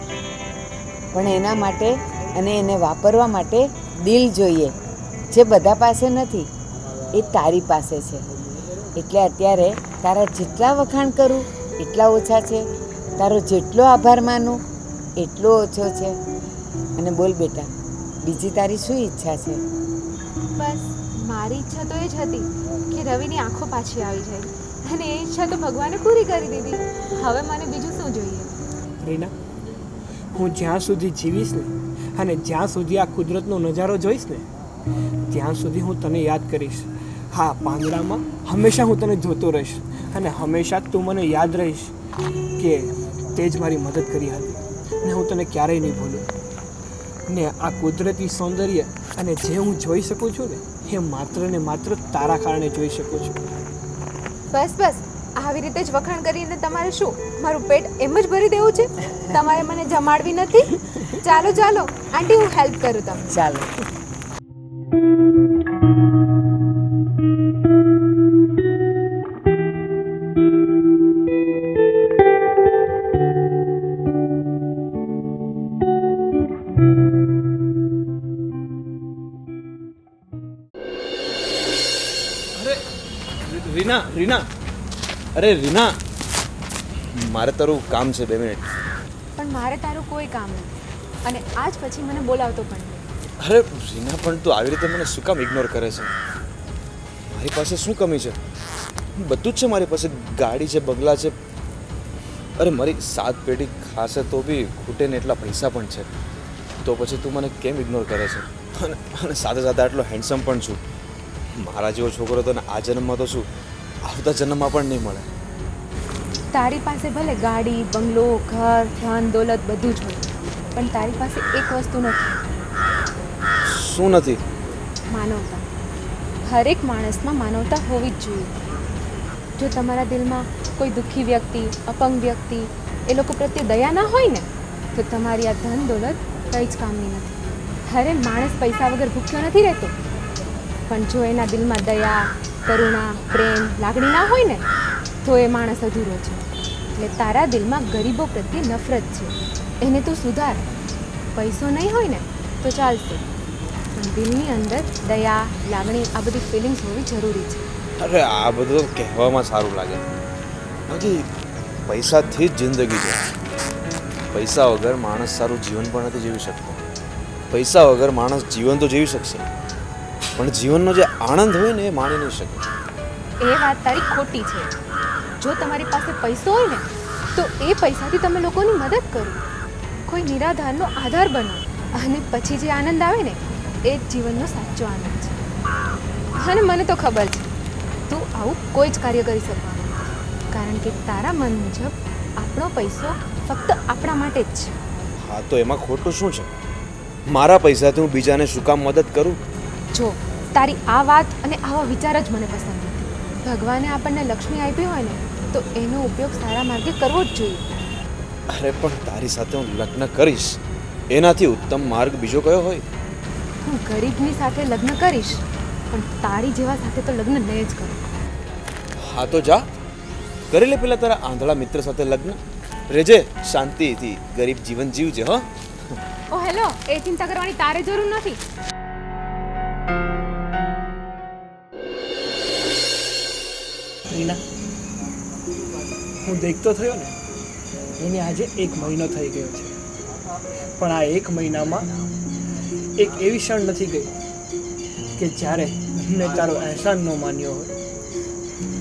પણ એના માટે અને એને વાપરવા માટે દિલ જોઈએ, જે બધા પાસે નથી એ તારી પાસે છે. એટલે અત્યારે તારા જેટલા વખાણ કરું એટલા ઓછા છે, તારો જેટલો આભાર માનું એટલો ઓછો છે. અને બોલ બેટા, બીજી તારી શું ઈચ્છા છે? બસ મારી ઈચ્છા તો એ જ હતી કે રવિની આંખો પાછી આવી જાય, અને એ ઈચ્છા તો ભગવાને પૂરી કરી દીધી. હવે મને બીજું શું જોઈએ? રીના, હું જ્યાં સુધી જીવીશ ને અને જ્યાં સુધી આ કુદરતનો નજારો જોઈશ ને ત્યાં સુધી હું તને યાદ કરીશ. હા, પાંદડામાં હંમેશા હું તને જોતો રહીશ અને હંમેશા તું મને યાદ રહીશ કે તે જ મારી મદદ કરી હતી ને હું તને ક્યારેય નહીં ભૂલું. ને આ કુદરતી સૌંદર્ય અને જે હું જોઈ શકું છું ને એ માત્ર ને માત્ર તારા કારણે જોઈ શકું છું. બસ બસ, આવી રીતે જ વખાણ કરીને તમારે શું મારું પેટ એમ જ ભરી દેવું છે? તમારે મને જમાડવી નથી? ચાલો ચાલો આંટી, હું હેલ્પ કરું તમને. ચાલો. રીના, રીના, અરે રીના, મારે તારું કામ છે, 2 મિનિટ. પણ મારે તારું કોઈ કામ નથી, અને આજ પછી મને બોલાવતો પણ નહીં. અરે રીના, પણ તું આવી રીતે મને શું કામ ઇગ્નોર કરે છે? મારી પાસે શું કમી છે? બધું જ છે મારી પાસે. ગાડી છે, બંગલા છે, અરે મારી 7 પેઢી ખાશે તો બી ખૂટે ને એટલા પૈસા પણ છે. તો પછી તું મને કેમ ઇગ્નોર કરે છે? અને સાથે સાથે આટલો હેન્ડસમ પણ છું. મારા જેવો છોકરો તો આ જન્મમાં તો શું, આવતા જન્મમાં પણ નહીં મળે. તારી પાસે ભલે ગાડી, બંગલો, ઘર, ધન, દોલત બધું જ હોય, પણ તારી પાસે એક વસ્તુ નથી. શું નથી? માનવતા. હરેક માણસમાં માનવતા હોવી જ જોઈએ. જો તમારા દિલમાં કોઈ દુઃખી વ્યક્તિ, અપંગ વ્યક્તિ, એ લોકો પ્રત્યે દયા ના હોય ને તો તમારી આ ધન દોલત કંઈ જ કામની નથી. હરે માણસ પૈસા વગર ભૂખ્યો નથી રહેતો, પણ જો એના દિલમાં દયા, કરુણા, પ્રેમ, લાગણી ના હોય ને તો એ માણસ અધૂરો છે. એટલે તારા દિલમાં ગરીબો પ્રત્યે નફરત છે, એને તું સુધાર. પૈસો નહીં હોય ને તો ચાલશે, પણ દિલની અંદર દયા, લાગણી, આ બધી ફિલિંગ્સ હોવી જરૂરી છે. અરે આ બધું કહેવામાં સારું લાગે, બાકી પૈસાથી જ જિંદગી છે. પૈસા વગર માણસ સારું જીવન પણ નથી જીવી શકતો. પૈસા વગર માણસ જીવન તો જીવી શકશે, પણ જીવનનો જે આનંદ હોય ને એ માણી નહીં શકે. એ વાત તારી ખોટી છે. જો તમારી પાસે પૈસો હોય ને તો એ પૈસાથી તમે લોકોની મદદ કરો, કોઈ નિરાધારનો આધાર બનો, અને પછી જે આનંદ આવે ને એ જ જીવનનો સાચો આનંદ છે. અને મને તો ખબર છે તું આવું કોઈ જ કાર્ય કરી શકવાનું નથી, કારણ કે તારા મન મુજબ આપણો પૈસો ફક્ત આપણા માટે જ છે. હા તો એમાં ખોટું શું છે? મારા પૈસાથી હું બીજાને શું કામ મદદ કરું? જો તારી આ વાત અને આવા વિચાર જ મને પસંદ નથી. ભગવાને આપણને લક્ષ્મી આપી હોય ને તો એનો ઉપયોગ સારા માર્ગે કરવો જ જોઈએ. અરે પણ તારી સાથે હું લગ્ન કરીશ, એનાથી ઉત્તમ માર્ગ બીજો કયો હોય? હું ગરીબની સાથે લગ્ન કરીશ, પણ તારી જેવા સાથે તો લગ્ન નહીં જ કરું. હા તો જા કરી લે પેલા તારા આંધળા મિત્ર સાથે લગ્ન. રેજે શાંતિથી ગરીબ જીવન જીવજે. હા ઓ હેલો, એ ચિંતા કરવાની તારે જરૂર નથી. રીના, હું દેખતો થયો ને એને આજે 1 મહિનો થઈ ગયો છે, પણ આ 1 મહિનામાં એક એવી ક્ષણ નથી ગઈ કે જ્યારે મેં તારો અહેસાન ન માન્યો હોય.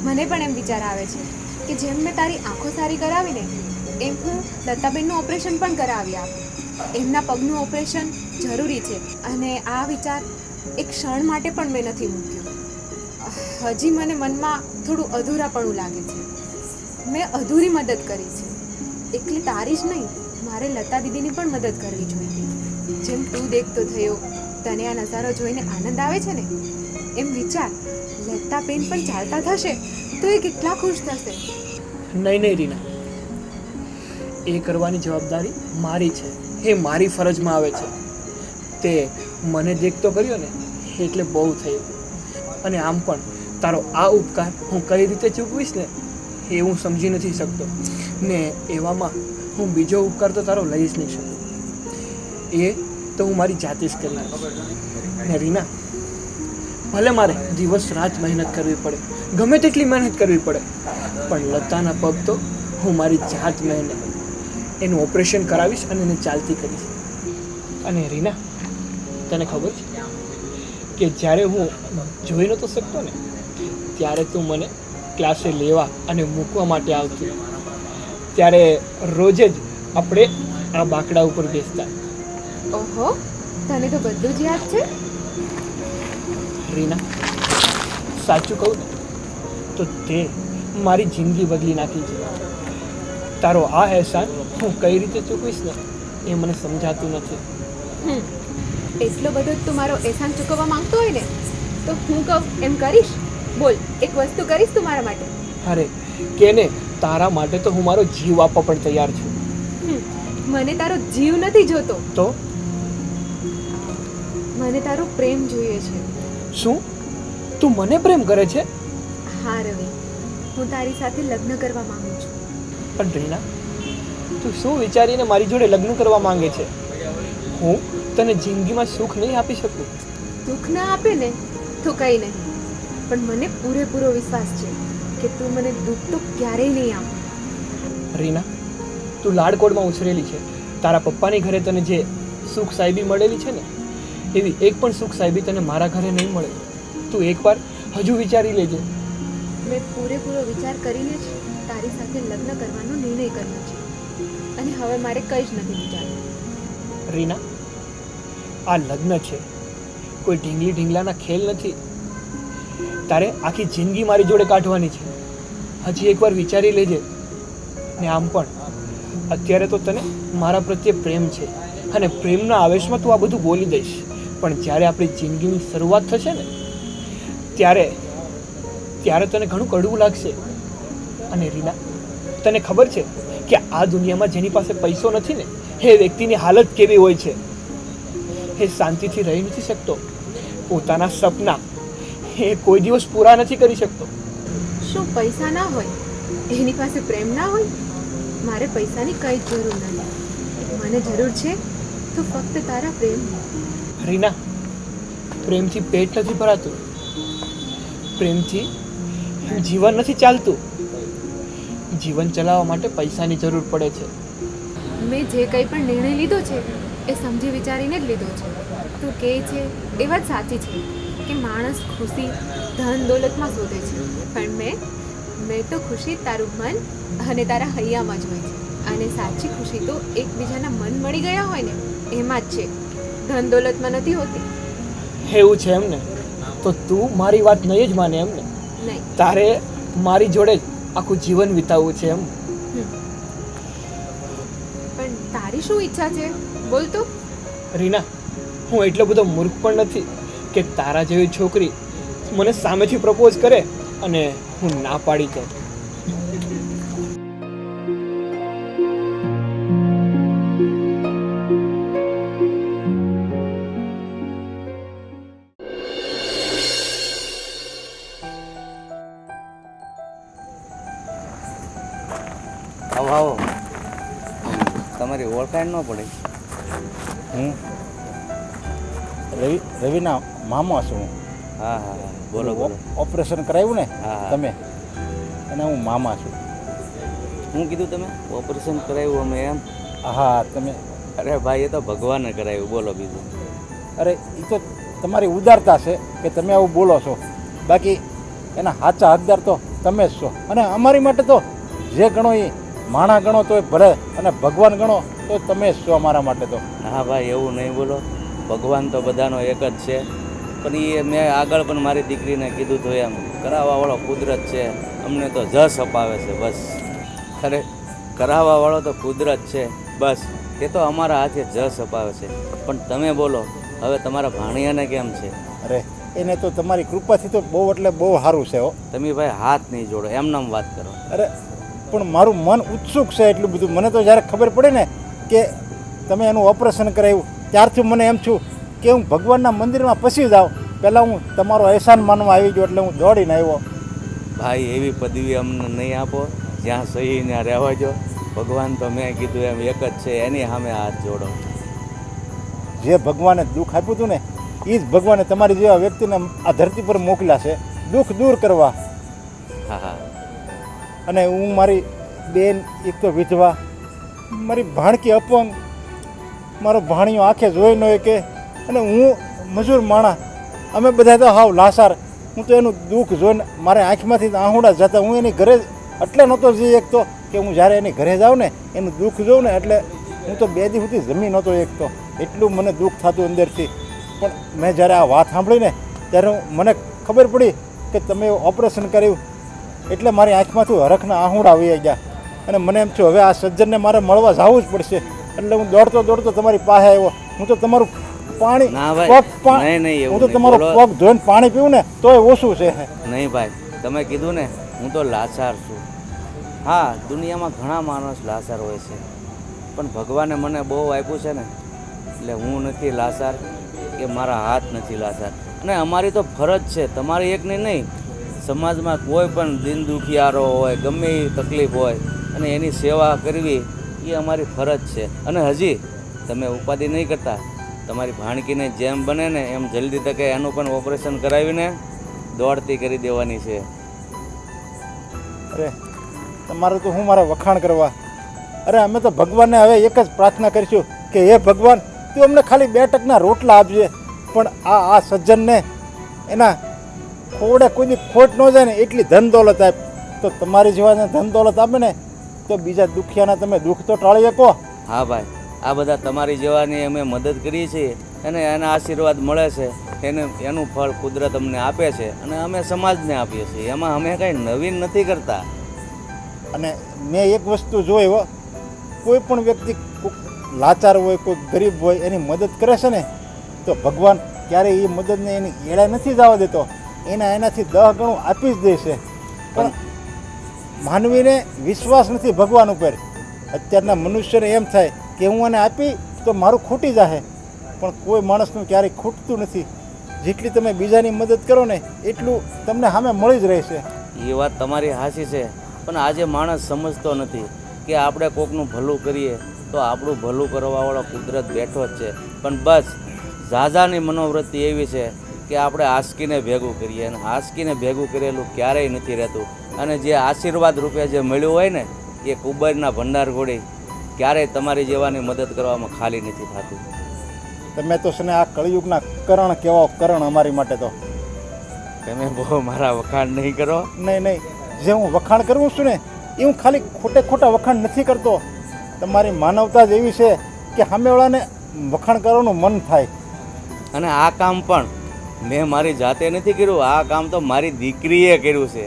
મને પણ એમ વિચાર આવે છે કે જેમ મેં તારી આંખો સારી કરાવીને એમ હું લતાબેનનું ઓપરેશન પણ કરાવી આપું. એમના પગનું ઓપરેશન જરૂરી છે, અને આ વિચાર એક ક્ષણ માટે પણ મેં નથી મૂક્યો. હજી મને મનમાં થોડું અધૂરાપણું લાગે છે. મેં અધૂરી મદદ કરી છે. એકલી તારી જ નહીં, મારે લતા દીદીની પણ મદદ કરવી જોઈએ. જેમ તું દેખતો થયો, તને આ નજારો જોઈને આનંદ આવે છે ને, એમ વિચાર લતા બેન પણ ચાલતા થશે તો એ કેટલા ખુશ થશે. નહીં રીના, એ કરવાની જવાબદારી મારી છે, એ મારી ફરજમાં આવે છે. તે મને દેખતો કર્યો ને એટલે બહુ થયું. અને આમ પણ તારો આ ઉપકાર હું કઈ રીતે ચૂકવીશ ને એ હું સમજી નથી શકતો, ને એવામાં હું બીજો ઉપકાર તો તારો લઈ જ નહીં શકું. એ તો હું મારી જાતે જ કરી લઈશ. ને રીના, ભલે મારે દિવસ રાત મહેનત કરવી પડે, ગમે તેટલી મહેનત કરવી પડે, પણ લતાના પગ તો હું મારી જાત મહેનત એનું ઓપરેશન કરાવીશ અને એને ચાલતી કરીશ. અને રીના, તને ખબર છે કે જ્યારે હું જોઈ નહોતો શકતો ને ત્યારે તું મને ક્લાસે લેવા અને મૂકવા માટે આવતી. ત્યારે રોજે જ આપણે આ બાકડા ઉપર બેસતા. ઓહો, તને તો બધું જ યાદ છે. રીના, સાચું કહું ને તો તે મારી જિંદગી બદલી નાખી છે. તારો આ અહેસાન હું કઈ રીતે ચૂકવીશ ને એ મને સમજાતું નથી. એટલો બધો તું મારો અહેસાન ચૂકવવા માંગતો હોય ને તો હું કહું એમ કરીશ. બોલ, એક વસ્તુ કરીશ તું મારા માટે? અરે કેને, તારા માટે તો હું મારો જીવ આપવા પણ તૈયાર છું. મને તારો જીવ નથી જોતો, તો મને તારો પ્રેમ જોઈએ છે. શું તું મને પ્રેમ કરે છે? હા રવિ, હું તારી સાથે લગ્ન કરવા માંગુ છું. પણ રીના, તું શું વિચારીને મારી જોડે લગ્ન કરવા માંગે છે? હું તને જિંદગીમાં સુખ નહીં આપી શકું. દુઃખ ના આપે ને તો કંઈ નહીં, પણ મને પૂરેપૂરો વિશ્વાસ છે કે તું મને દુઃખ તો ક્યારેય નહીં આપે. રીના, તું લાડકોડમાં ઉછરેલી છે. તારા પપ્પાની ઘરે તને જે સુખ સાહેબી મળેલી છે ને એવી એક પણ સુખ સાહેબી તને મારા ઘરે નહીં મળે. તું એકવાર હજુ વિચારી લેજે. મેં પૂરેપૂરો વિચાર કરીને જ તારી સાથે લગ્ન કરવાનો નિર્ણય કર્યો છે, અને હવે મારે કંઈ જ નથી વિચારવું. રીના, આ લગ્ન છે, કોઈ ઢીંગલી ઢીંગલાના ખેલ નથી. તારે આખી જિંદગી મારી જોડે કાઢવાની છે. હજી એકવાર વિચારી લેજે. ને આમ પણ અત્યારે તો તને મારા પ્રત્યે પ્રેમ છે, અને પ્રેમના આવેશમાં તું આ બધું બોલી દઈશ, પણ જ્યારે આપણી જિંદગીની શરૂઆત થશે ને ત્યારે તને ઘણું કડવું લાગશે. અને રીના, તને ખબર છે કે આ દુનિયામાં જેની પાસે પૈસો નથી ને એ વ્યક્તિની હાલત કેવી હોય છે? એ શાંતિથી રહી નથી શકતો. પોતાના સપના એ કોઈ દિવસ પૂરા નથી કરી શકતો. શું પૈસા ના હોય એની પાસે પ્રેમ ના હોય? મારે પૈસાની કંઈ જ જરૂર નથી. મને જરૂર છે તો ફક્ત તારા પ્રેમ. રીના, પ્રેમથી પેટ નથી ભરાતું, પ્રેમથી જીવન નથી ચાલતું. જીવન ચલાવવા માટે પૈસાની જરૂર પડે છે. મેં જે કંઈ પણ નિર્ણય લીધો છે એ સમજી વિચારીને જ લીધો છે. તું કહે છે એ વાત સાચી છે કે માણસ ખુશી ધન દોલતમાં શોધે છે, પણ મેં તો ખુશી તારું મન અને તારા હૈયામાં જ હોય છે. અને સાચી ખુશી તો એકબીજાના મન મળી ગયા હોય ને એમાં જ છે, ધન દોલતમાં નથી હોતી. એવું છે એમને? તો તું મારી વાત નહીં જ માને એમને? નહીં. તારે મારી જોડે જ આખું જીવન વિતાવવું છે એમ? પણ તારી શું ઈચ્છા છે બોલ તો. રીના, હું એટલો બધો મૂર્ખ પણ નથી કે તારા જેવી છોકરી મને સામેથી પ્રપોઝ કરે અને હું ના પાડી દઉં. આવો આવો. તમારી ઓળખાણ ન પડી. હું રવિના મામા છું. હા હા હા, બોલો બોલો. ઓપરેશન કરાવ્યું ને હા, હા. તમે, અને હું મામા છું. શું કીધું તમે? ઓપરેશન કરાવ્યું અમે એમ? હા તમે. અરે ભાઈ, એ તો ભગવાને કરાવ્યું. બોલો બીજું. અરે એ તો તમારી ઉદારતા છે કે તમે આવું બોલો છો, બાકી એના સાચા હકદાર તો તમે જ છો. અને અમારી માટે તો જે ગણો એ માણા ગણો તોય ભલે, અને ભગવાન ગણો તો તમે જ છો અમારા માટે તો. હા ભાઈ, એવું નહીં બોલો. ભગવાન તો બધાનો એક જ છે, પણ એ મેં આગળ પણ મારી દીકરીને કીધું તો એમ કરાવવાવાળો કુદરત છે, અમને તો જશ અપાવે છે બસ. અરે કરાવવાવાળો તો કુદરત છે બસ, એ તો અમારા હાથે જશ અપાવે છે. પણ તમે બોલો, હવે તમારા ભાણિયાને કેમ છે? અરે એને તો તમારી કૃપાથી તો બહુ એટલે બહુ સારું છે હો. તમે ભાઈ હાથ નહીં જોડો, એમનામ વાત કરો. અરે પણ મારું મન ઉત્સુક છે એટલું બધું. મને તો જ્યારે ખબર પડે ને કે તમે એનું ઓપરેશન કરાવ્યું ત્યારથી મને એમ છું કે હું ભગવાનના મંદિરમાં પસી જાઉં, પહેલાં હું તમારો અહેસાન માનવા આવી ગયો એટલે હું દોડીને આવ્યો. ભાઈ, એવી પદવી અમને નહીં આપો, જ્યાં સહી ત્યાં રહેવા જો. ભગવાન તો મેં કીધું એમ એક જ છે, એની સામે હાથ જોડો. જે ભગવાને દુઃખ આપ્યું હતું ને એ જ ભગવાને તમારી જેવા વ્યક્તિને આ ધરતી પર મોકલ્યા છે દુઃખ દૂર કરવા. હા હા. અને હું મારી બેન એક તો વિધવા, મારી ભાણકી અપંગ, મારો ભાણિયો આંખે જોઈ ન કે, અને હું મજૂર માણા, અમે બધા તો હાવ લાસાર. હું તો એનું દુઃખ જોઈને મારે આંખમાંથી આહુડા જતા. હું એની ઘરે એટલે નહોતો જઈ એકતો કે હું જ્યારે એની ઘરે જાઉં ને એનું દુઃખ જોઉં ને એટલે હું તો 2 દિવસ સુધી જમી નહોતો એકતો, એટલું મને દુઃખ થતું અંદરથી. પણ મેં જ્યારે આ વાત સાંભળી ને ત્યારે મને ખબર પડી કે તમે ઓપરેશન કર્યું એટલે મારી આંખમાંથી હરખના આહુડા આવી ગયા. અને મને એમ થયું હવે આ સજ્જનને મારે મળવા જવું જ પડશે. એટલે હું દોડતો દોડતો તમારી પાસે આવ્યો. હું તો તમારું પાણી ના ભાઈ, પગ નહીં, નહીં, એવું હું તો નહીં. તમારો બોલો. પગ ધોઈને પાણી પીવું ને તોય ઓછું છે. નહીં ભાઈ, તમે કીધું ને, હું તો લાચાર છું. હા, દુનિયામાં ઘણા માણસ લાચાર હોય છે, પણ ભગવાને મને બહુ આપ્યું છે ને એટલે હું નથી લાચાર, કે મારા હાથ નથી લાચાર. અને અમારી તો ફરજ છે, તમારી એકની નહીં, સમાજમાં કોઈ પણ દિન દુખિયારો હોય, ગમે એ તકલીફ હોય અને એની સેવા કરવી એ અમારી ફરજ છે. અને હજી તમે ઉપાધિ નહીં કરતા, તમારી ભાણકીને જેમ બને ને એમ જલ્દી તકે એનું પણ ઓપરેશન કરાવીને દોડતી કરી દેવાની છે. અરે તમારું તો હું મારા વખાણ કરવા. અરે અમે તો ભગવાનને હવે એક જ પ્રાર્થના કરીશું કે હે ભગવાન, તું અમને ખાલી 2 ટકના રોટલા આપજે, પણ આ સજ્જનને એના ખોડે કોઈ ખોટ ન જાય ને એટલી ધન દોલત આપ. તો તમારી જેવાને ધન દોલત આપે ને તો બીજા દુખિયાના તમે દુઃખ તો ટાળી શકો. હા ભાઈ, આ બધા તમારી જેવાની અમે મદદ કરીએ છીએ અને એના આશીર્વાદ મળે છે, એનું ફળ કુદરત અમને આપે છે અને અમે સમાજને આપીએ છીએ. એમાં અમે કંઈ નવીન નથી કરતા. અને મેં એક વસ્તુ જોઈ હો, કોઈ પણ વ્યક્તિ લાચાર હોય, કોઈ ગરીબ હોય, એની મદદ કરે છે ને તો ભગવાન ક્યારેય એ મદદને એની એળે નથી જવા દેતો, એનાથી 10 ગણું આપી જ દે છે. પણ માનવીને વિશ્વાસ નથી ભગવાન ઉપર. અત્યારના મનુષ્યને એમ થાય કે હું આને આપી તો મારું ખૂટી જશે, પણ કોઈ માણસનું ક્યારેય ખૂટતું નથી. જેટલી તમે બીજાની મદદ કરો ને એટલું તમને સામે મળી જ રહેશે. એ વાત તમારી સાચી છે, પણ આજે માણસ સમજતો નથી કે આપણે કોકનું ભલું કરીએ તો આપણું ભલું કરવાવાળો કુદરત બેઠો જ છે. પણ બસ ઝાઝાની મનોવૃત્તિ એવી છે કે આપણે આસકીને ભેગું કરીએ, અને આસકીને ભેગું કરેલું ક્યારેય નથી રહેતું. અને જે આશીર્વાદ રૂપે જે મળ્યું હોય ને એ કુંભારના ભંડાર ઘોડી ક્યારેય તમારી જેવાની મદદ કરવામાં ખાલી નથી થતું. તમે તો છે ને આ કળિયુગના કરણ કેવો કરણ અમારી માટે તો. તમે બહુ મારા વખાણ નહીં કરો. નહીં નહીં, જે હું વખાણ કરું છું ને એ હું ખાલી ખોટા વખાણ નથી કરતો. તમારી માનવતા જ એવી છે કે સામેવાળાને વખાણ કરવાનું મન થાય. અને આ કામ પણ મેં મારી જાતે નથી કર્યું, આ કામ તો મારી દીકરીએ કર્યું છે.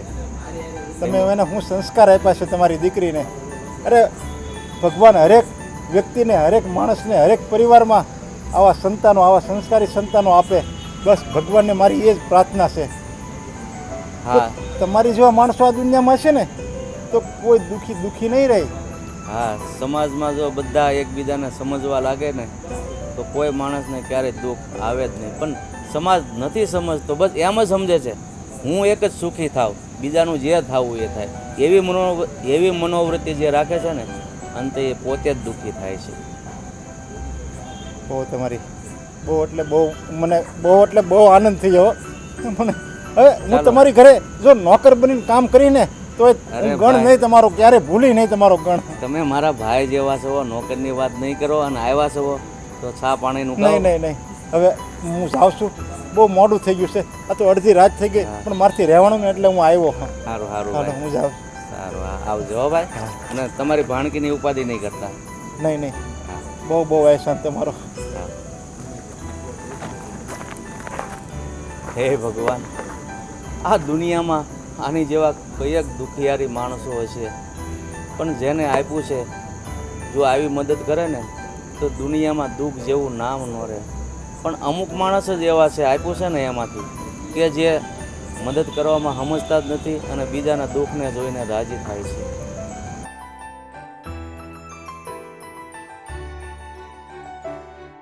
તમે એને હું સંસ્કાર આપ્યા છે તમારી દીકરીને. અરે ભગવાન હરેક વ્યક્તિને, હરેક માણસને, હરેક પરિવારમાં આવા સંતાનો, આવા સંસ્કારી સંતાનો આપે. બસ ભગવાનને મારી એ જ પ્રાર્થના છે. હા તમારી જેવા માણસો આ દુનિયામાં છે ને તો કોઈ દુઃખી નહીં રહે. હા, સમાજમાં જો બધા એકબીજાને સમજવા લાગે ને તો કોઈ માણસને ક્યારેય દુઃખ આવે જ નહીં. પણ સમાજ નથી સમજતો, બસ એમ જ સમજે છે હું એક જ સુખી થાવ, બીજાનું જે થવું એ થાય. એવી મનોવૃત્તિ જે રાખે છે ને અંતે એ પોતે જ દુઃખી થાય છે. બહુ તમારી બહુ એટલે બહુ આનંદ થઈ ગયો મને. હવે હું તમારી ઘરે જો નોકર બનીને કામ કરીને તો અરે ગણ ભાઈ. નહીં તમારો, ક્યારે ભૂલી નહીં તમારો ગણ. તમે મારા ભાઈ જેવા છો, નોકરની વાત નહીં કરો, અને આવ્યા છો તો ચા પાણીનું નહીં કહો. નહીં નહીં, હવે હું જાઉં છું. બહુ મોડું થઈ ગયું છે, આ તો અડધી રાત થઈ ગઈ, પણ મારથી રહેવાનું ને એટલે હું આવ્યો. સારું સારું હાલો, ભાઈ, હું જાઉં. સારું. હા, આવજો હો ભાઈ. અને તમારી ભાણકીની ઉપાધિ નહીં કરતા. નહીં નહીં, હા. બહુ અહેસાન તમારો. હે ભગવાન, આ દુનિયામાં આની જેવા કયેક દુખિયારી માણસો હશે, પણ જેને આપ્યું છે જો આવી મદદ કરે ને તો દુનિયામાં દુઃખ જેવું નામ ન રહે. પણ અમુક માણસ જ એવા છે આપ્યું છે ને એમાંથી કે જે મદદ કરવામાં સમજતા જ નથી અને બીજાના દુઃખને જોઈને રાજી થાય છે.